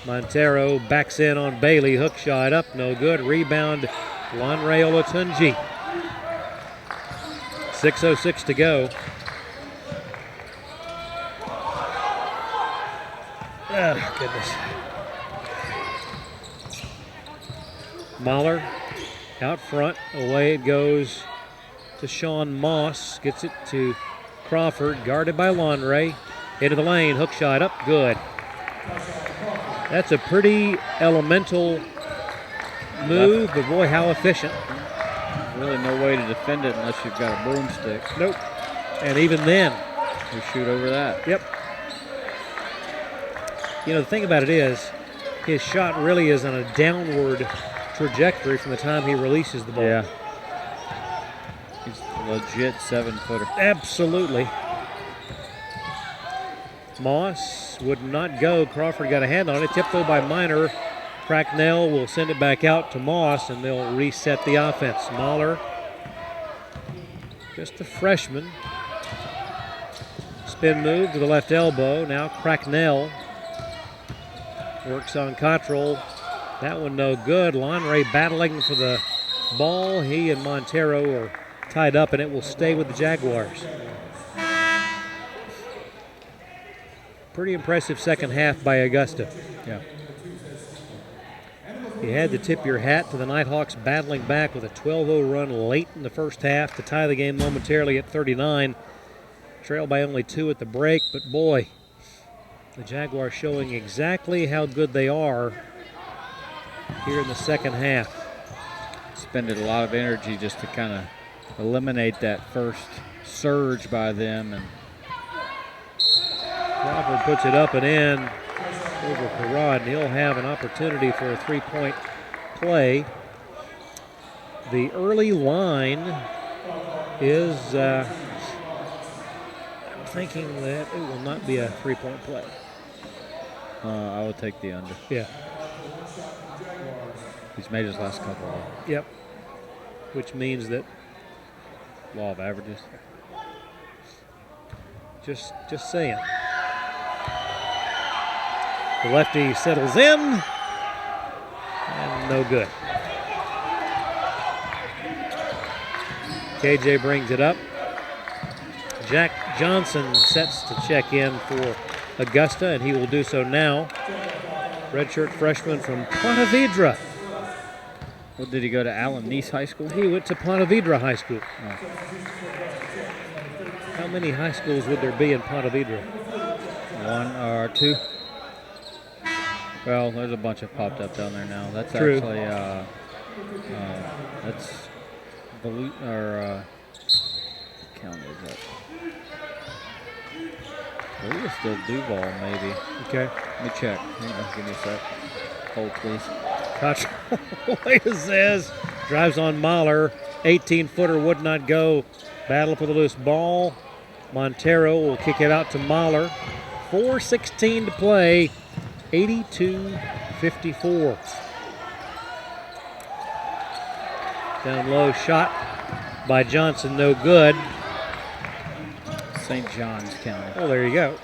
Montero backs in on Bailey. Hook shot up, no good. Rebound, Lanre Olatunji. 6:06 to go. Oh, goodness. Mahler out front. Away it goes to Sean Moss. Gets it to Crawford. Guarded by Lanre. Into the lane. Hook shot up. Good. That's a pretty elemental move, but boy, how efficient. Really no way to defend it unless you've got a broomstick. Nope. And even then, you shoot over that. Yep. You know, the thing about it is, his shot really is on a downward trajectory from the time he releases the ball. Yeah. He's a legit 7-footer. Absolutely. Moss would not go. Crawford got a hand on it. Tipped though by Minor. Cracknell will send it back out to Moss, and they'll reset the offense. Mahler, just a freshman. Spin move to the left elbow. Now Cracknell works on Cottrell. That one no good. Lanre battling for the ball. He and Montero are tied up, and it will stay with the Jaguars. Pretty impressive second half by Augusta. Yeah. You had to tip your hat to the Nighthawks battling back with a 12-0 run late in the first half to tie the game momentarily at 39. Trailed by only 2 at the break, but boy, the Jaguars showing exactly how good they are here in the second half. Spending a lot of energy just to kind of eliminate that first surge by them. And Crawford puts it up and in over Parad, and he'll have an opportunity for a three-point play. The early line is, I'm thinking that it will not be a three-point play. I would take the under. Yeah. He's made his last couple of them. Yep. Which means that law of averages. Just saying. The lefty settles in, and no good. KJ brings it up. Jack Johnson sets to check in for Augusta, and he will do so now. Redshirt freshman from Ponte Vedra. What, did he go to Allen Neese High School? He went to Ponte Vedra High School. Oh. How many high schools would there be in Ponte Vedra? 1 or 2. Well, there's a bunch have popped up down there now. That's True. Actually, that's what county is that? I believe it's still Duval, maybe. Okay. Let me check. Give me a sec. Hold, please. Cottrell, wait a says, drives on Mahler. 18-footer would not go. Battle for the loose ball. Montero will kick it out to Mahler. 4:16 to play, 82-54. Down low shot by Johnson, no good. St. John's County. Oh, there you go.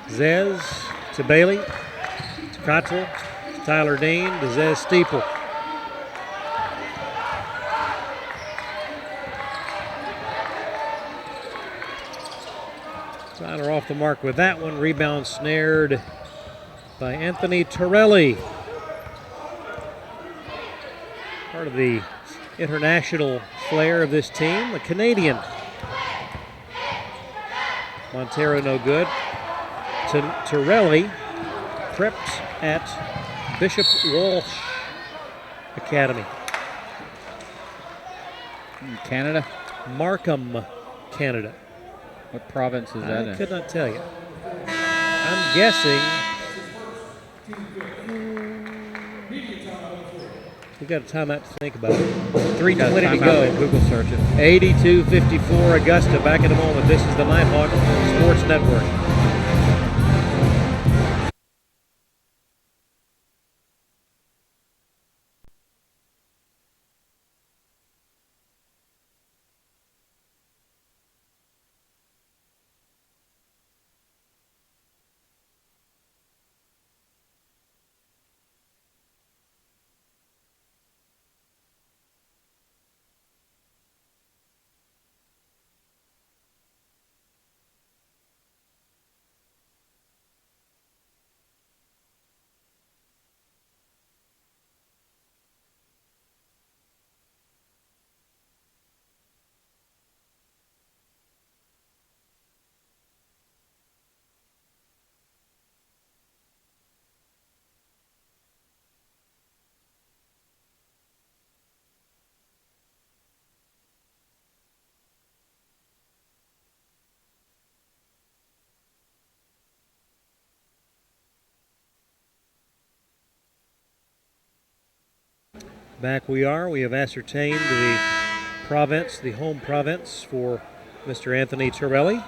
Zez to Bailey, to Cottrell, to Tyler Dean, to Zez Steeple. Tyler off the mark with that one. Rebound snared by Anthony Torelli. Part of the international flair of this team, the Canadian. Montero no good. Torelli prepped at Bishop Walsh Academy. In Canada? Markham, Canada. What province is that in? I could not tell you. I'm guessing. We got a timeout to think about it. 3:20 to go. Google search it. 82-54 Augusta. Back in a moment. This is the Nighthawk Sports Network. Back we are. We have ascertained the province, the home province for Mr. Anthony Torelli.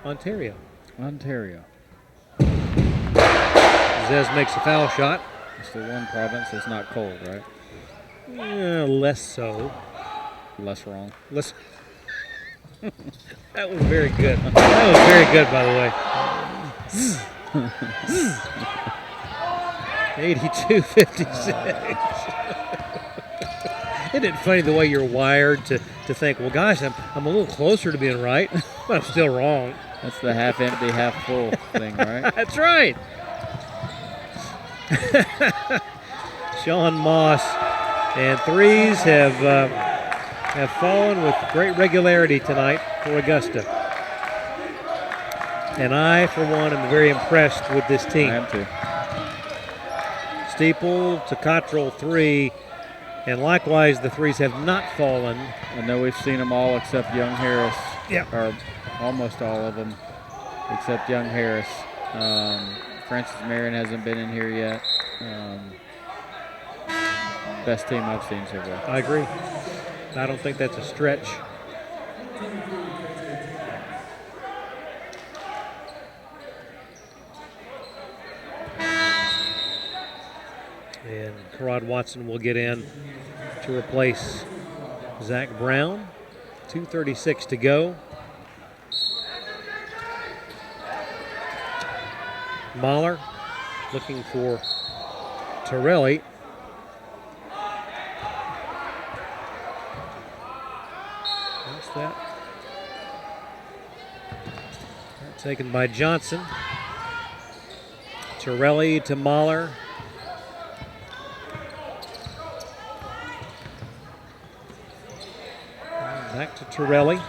Ontario. Ontario. Zez makes a foul shot. It's the one province that's not cold, right? Less so. Less wrong. Less. That was very good. That was very good, by the way. 82-56. Isn't it funny the way you're wired to think, well, gosh, I'm a little closer to being right, but I'm still wrong. That's the half empty, half full thing, right? That's right. Sean Moss, and threes have fallen with great regularity tonight for Augusta. And I, for one, am very impressed with this team. I am too. Steeple to Cottrell, three. And likewise, the threes have not fallen. I know we've seen them all except Young Harris. Yep. Or almost all of them except Young Harris. Francis Marion hasn't been in here yet. Best team I've seen so far. I agree. I don't think that's a stretch. And Karad Watson will get in to replace Zach Brown. 2:36 to go. Mahler looking for Torelli. What's that? Taken by Johnson. Torelli to Mahler. Back to Torelli.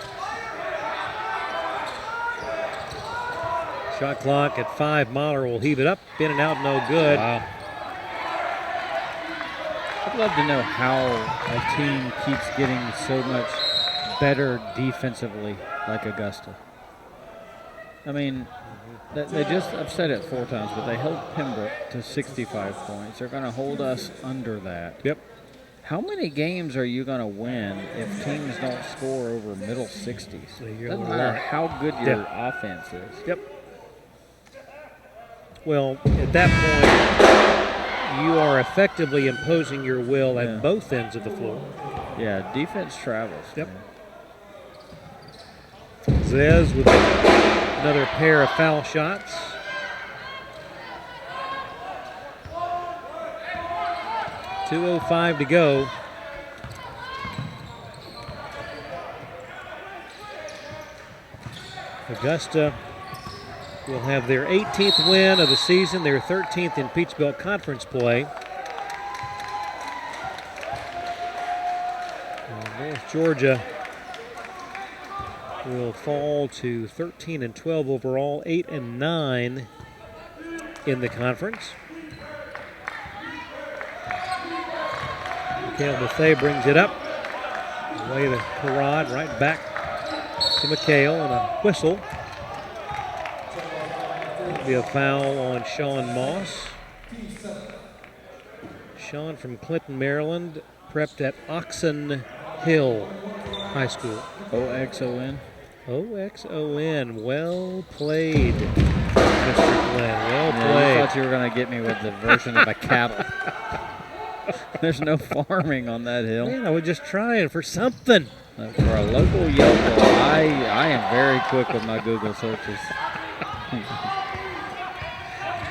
Shot clock at 5. Mahler will heave it up. In and out, no good. Wow. I'd love to know how a team keeps getting so much better defensively like Augusta. I mean, they just, I've said it 4 times, but they held Pembroke to 65 points. They're going to hold us under that. Yep. How many games are you going to win if teams don't score over middle 60s? Doesn't matter how good your offense is. Yep. Well, at that point, you are effectively imposing your will at both ends of the floor. Yeah, defense travels. Yep. Zez with another pair of foul shots. .205 to go. Augusta will have their 18th win of the season, their 13th in Peach Belt Conference play. North Georgia will fall to 13-12 overall, 8-9 in the conference. Mikhail Mathey brings it up. Away to Parad, right back to Mikhail, and a whistle. That'll be a foul on Sean Moss. Sean from Clinton, Maryland, prepped at Oxon Hill High School. OXON? OXON. Well played, Mr. Glenn. Well played. I thought you were going to get me with the version of a cattle. There's no farming on that hill. Man, I was just trying for something. For a local yokel, I am very quick with my Google searches.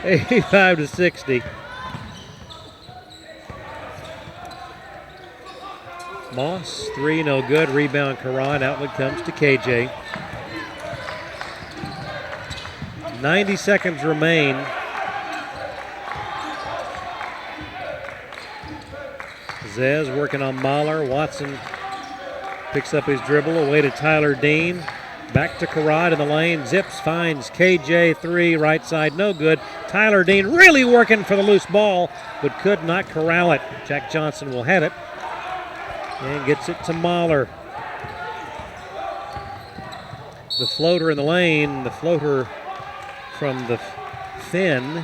85-60. Moss, 3, no good. Rebound, Karan. Outlet comes to KJ. 90 seconds remain. Zez working on Mahler. Watson picks up his dribble. Away to Tyler Dean. Back to Karad in the lane. Zips finds KJ, 3, right side, no good. Tyler Dean really working for the loose ball, but could not corral it. Jack Johnson will have it and gets it to Mahler. The floater in the lane. The floater from the Finn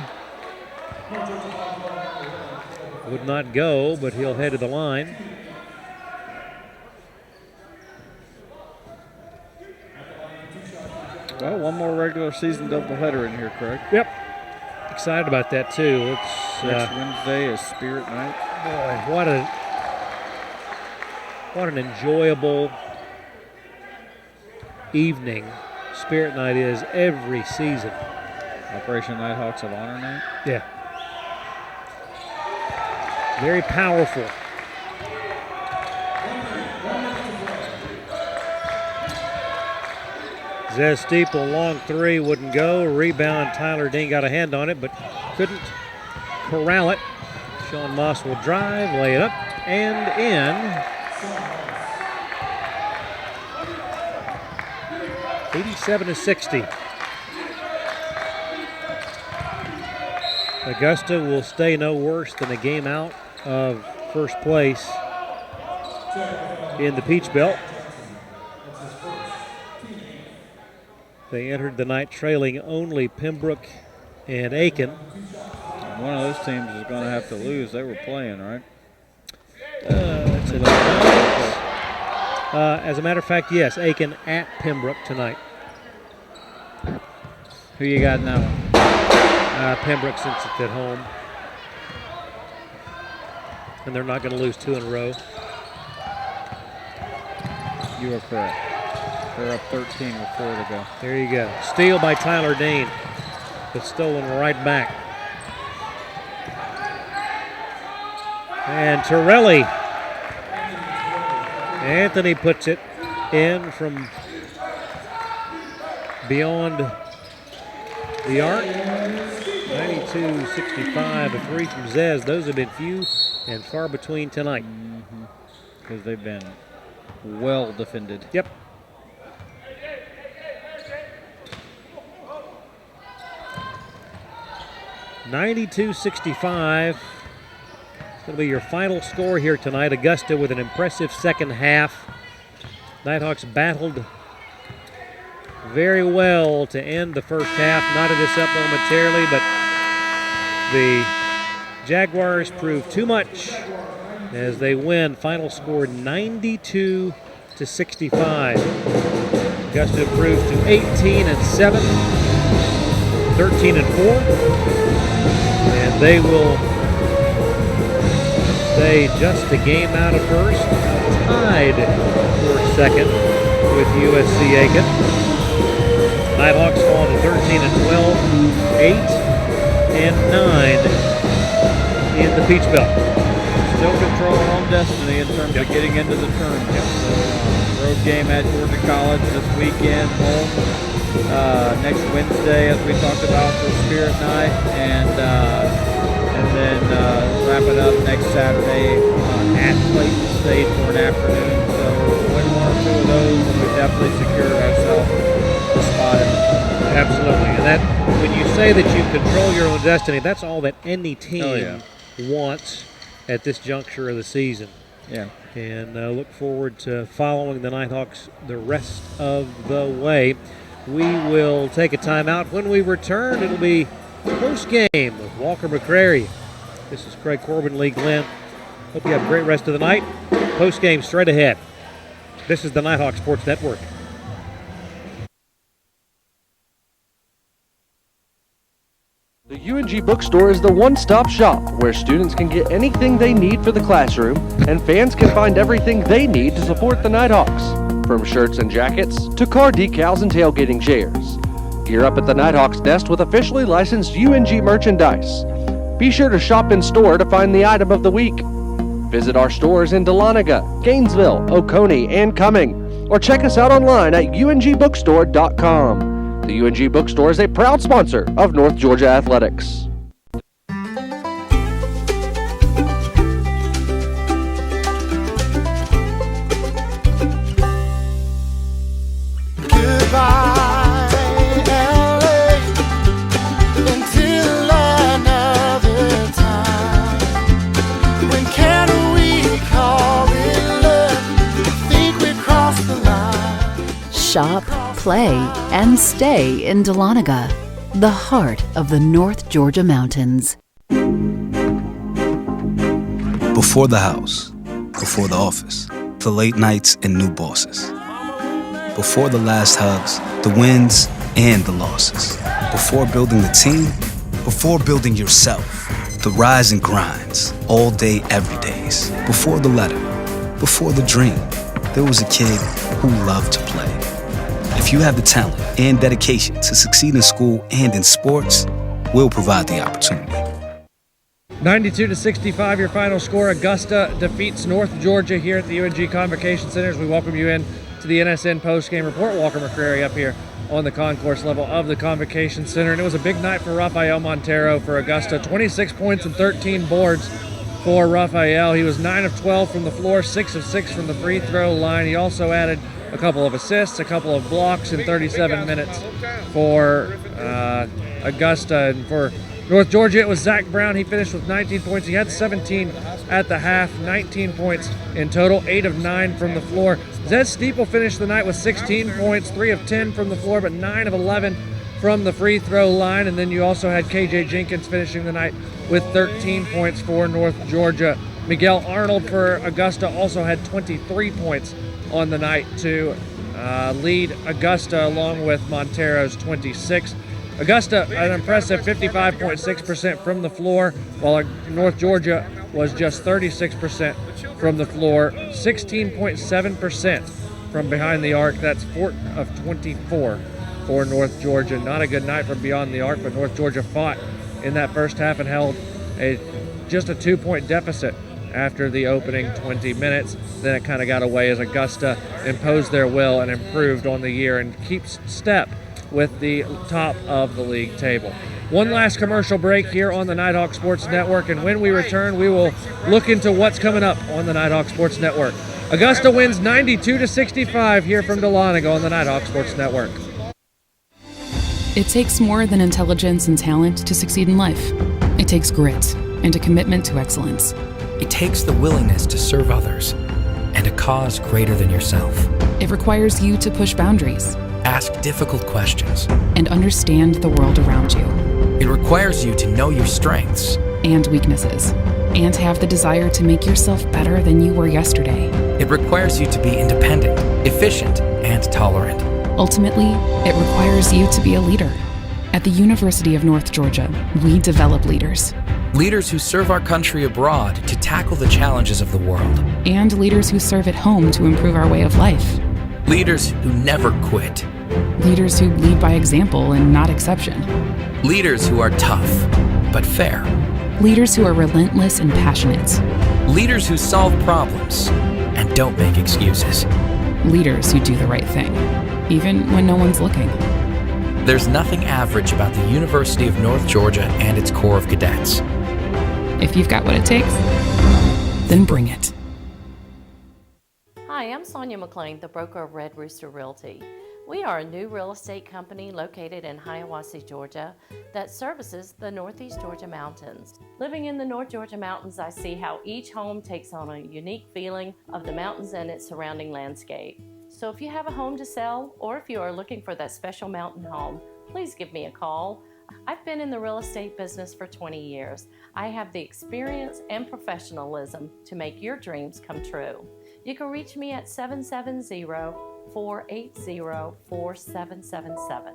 would not go, but he'll head to the line. Well, one more regular season doubleheader in here, Craig. Yep. Excited about that, too. Next Wednesday is Spirit Night. Boy, what an enjoyable evening Spirit Night is every season. Operation Nighthawks of Honor Night? Yeah. Very powerful. Zez Steeple, long 3, wouldn't go. Rebound, Tyler Dean got a hand on it, but couldn't corral it. Sean Moss will drive, lay it up, and in. 87-60. Augusta will stay no worse than a game out of first place in the Peach Belt. They entered the night trailing only Pembroke and Aiken. One of those teams is going to have to lose. They were playing, right? As a matter of fact, yes, Aiken at Pembroke tonight. Who you got now? Pembroke, since it's at home. And they're not going to lose 2 in a row. You are correct. They're up 13 with 4 to go. There you go. Steal by Tyler Dean, but stolen right back. And Torelli. Anthony puts it in from beyond the arc. 92-65, a 3 from Zez. Those have been few and far between tonight. Because they've been well defended. Yep. $92-65. It's going to be your final score here tonight. Augusta with an impressive second half. Nighthawks battled very well to end the first half. Knotted this up momentarily, but the Jaguars proved too much as they win. Final score 92-65. Augusta improves to 18-7, 13-4, and they will stay just a game out of first, tied for second with USC Aiken. Nighthawks fall to 13-12, 8-9 in the Peach Belt. Still control our own destiny in terms of getting into the tournament. So, road game at Georgia College this weekend, home next Wednesday, as we talked about, for Spirit Night, and then wrap it up next Saturday at Clayton State for an afternoon. So win one or two of those, and we've definitely secured ourselves a spot in the tournament. Absolutely, and that when you say that you control your own destiny, that's all that any team wants at this juncture of the season. Yeah. And look forward to following the Nighthawks the rest of the way. We will take a timeout. When we return, it'll be Postgame with Walker McCrary. This is Craig Corbin, Lee Glenn. Hope you have a great rest of the night. Postgame straight ahead. This is the Nighthawk Sports Network. The UNG Bookstore is the one-stop shop where students can get anything they need for the classroom and fans can find everything they need to support the Nighthawks. From shirts and jackets to car decals and tailgating chairs. Gear up at the Nighthawks Nest with officially licensed UNG merchandise. Be sure to shop in store to find the item of the week. Visit our stores in Dahlonega, Gainesville, Oconee, and Cumming, or check us out online at ungbookstore.com. The UNG Bookstore is a proud sponsor of North Georgia Athletics. Shop, play, and stay in Dahlonega, the heart of the North Georgia mountains. Before the house, before the office, the late nights and new bosses. Before the last hugs, the wins and the losses. Before building the team, before building yourself, the rise and grinds, all day, every days. Before the letter, before the dream, there was a kid who loved to play. If you have the talent and dedication to succeed in school and in sports, we'll provide the opportunity. 92-65, your final score. Augusta defeats North Georgia here at the UNG Convocation Center. As we welcome you in to the NSN postgame report. Walker McCrary up here on the concourse level of the Convocation Center. And it was a big night for Rafael Montero for Augusta. 26 points and 13 boards for Rafael. He was 9 of 12 from the floor, 6 of 6 from the free throw line. He also added a couple of assists, a couple of blocks in 37 minutes for Augusta. And for North Georgia, it was Zach Brown. He finished with 19 points. He had 17 at the half, 19 points in total, 8 of 9 from the floor. Zed Steeple finished the night with 16 points, 3 of 10 from the floor, but 9 of 11 from the free throw line. And then you also had KJ Jenkins finishing the night with 13 points for North Georgia. Miguel Arnold for Augusta also had 23 points on the night to lead Augusta, along with Montero's 26. Augusta, an impressive 55.6% from the floor, while North Georgia was just 36% from the floor, 16.7% from behind the arc. That's 4 of 24 for North Georgia. Not a good night from beyond the arc, but North Georgia fought in that first half and held just a 2-point deficit after the opening 20 minutes. Then it kind of got away as Augusta imposed their will and improved on the year and keeps step with the top of the league table. One last commercial break here on the Nighthawk Sports Network, and when we return, we will look into what's coming up on the Nighthawk Sports Network. Augusta wins 92-65 here from Dahlonega on the Nighthawk Sports Network. It takes more than intelligence and talent to succeed in life. It takes grit and a commitment to excellence. It takes the willingness to serve others and a cause greater than yourself. It requires you to push boundaries, ask difficult questions, and understand the world around you. It requires you to know your strengths and weaknesses, and have the desire to make yourself better than you were yesterday. It requires you to be independent, efficient, and tolerant. Ultimately, it requires you to be a leader. At the University of North Georgia, we develop leaders. Leaders who serve our country abroad to tackle the challenges of the world. And leaders who serve at home to improve our way of life. Leaders who never quit. Leaders who lead by example and not exception. Leaders who are tough, but fair. Leaders who are relentless and passionate. Leaders who solve problems and don't make excuses. Leaders who do the right thing, even when no one's looking. There's nothing average about the University of North Georgia and its Corps of Cadets. If you've got what it takes, then bring it. Hi, I'm Sonia McLean, the broker of Red Rooster Realty. We are a new real estate company located in Hiawassee, Georgia, that services the Northeast Georgia mountains. Living in the North Georgia mountains, I see how each home takes on a unique feeling of the mountains and its surrounding landscape. So if you have a home to sell, or if you are looking for that special mountain home, please give me a call. I've been in the real estate business for 20 years. I have the experience and professionalism to make your dreams come true. You can reach me at 770-480-4777.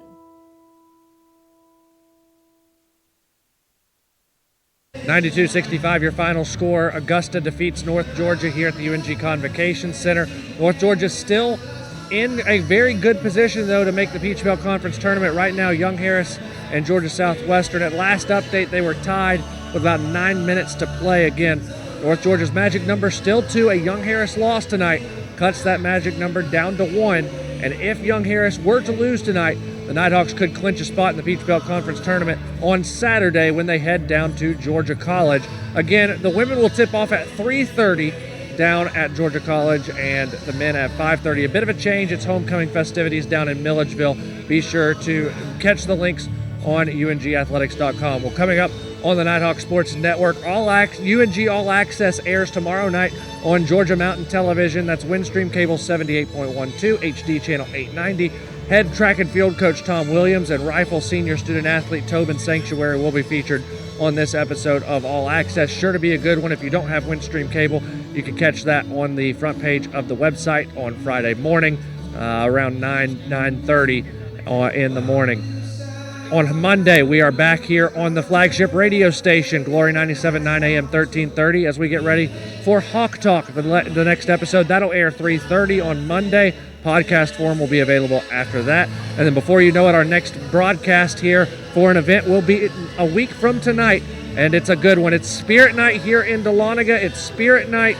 (92-65) your final score. Augusta defeats North Georgia here at the UNG Convocation Center. North Georgia still in a very good position, though, to make the Peach Belt Conference Tournament. Right now, Young Harris and Georgia Southwestern, at last update, they were tied with about 9 minutes to play. Again, North Georgia's magic number still 2. A Young Harris loss tonight cuts that magic number down to 1. And if Young Harris were to lose tonight, the Nighthawks could clinch a spot in the Peach Belt Conference Tournament on Saturday when they head down to Georgia College. Again, the women will tip off at 3:30 down at Georgia College, and the men at 5:30. A bit of a change. It's homecoming festivities down in Milledgeville. Be sure to catch the links on ungathletics.com. Well, coming up on the Nighthawk Sports Network, UNG All Access airs tomorrow night on Georgia Mountain Television. That's Windstream Cable 78.12, HD Channel 890. Head track and field coach Tom Williams and Rifle senior student athlete Tobin Sanctuary will be featured on this episode of All Access. Sure to be a good one. If you don't have Windstream Cable, you can catch that on the front page of the website on Friday morning around 9:30 in the morning. On Monday, we are back here on the flagship radio station, Glory 97.9 AM 1330, as we get ready for Hawk Talk, the next episode. That'll air 3:30 on Monday. Podcast form will be available after that. And then before you know it, our next broadcast here for an event will be a week from tonight, and it's a good one. It's Spirit Night here in Dahlonega. It's Spirit Night.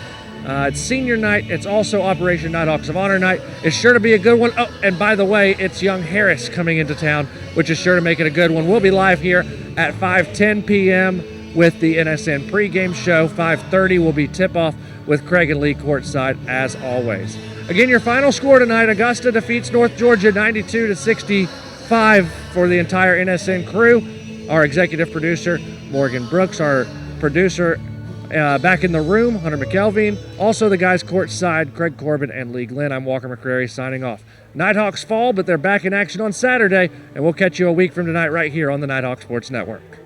It's Senior Night. It's also Operation Nighthawks of Honor Night. It's sure to be a good one. Oh, and by the way, it's Young Harris coming into town, which is sure to make it a good one. We'll be live here at 5:10 p.m. with the NSN pregame show. 5:30 will be tip-off with Craig and Lee courtside, as always. Again, your final score tonight, Augusta defeats North Georgia 92-65 for the entire NSN crew. Our executive producer, Morgan Brooks. Our producer back in the room, Hunter McKelveen. Also the guys courtside, Craig Corbin and Lee Glenn. I'm Walker McCrary signing off. Nighthawks fall, but they're back in action on Saturday, and we'll catch you a week from tonight right here on the Nighthawk Sports Network.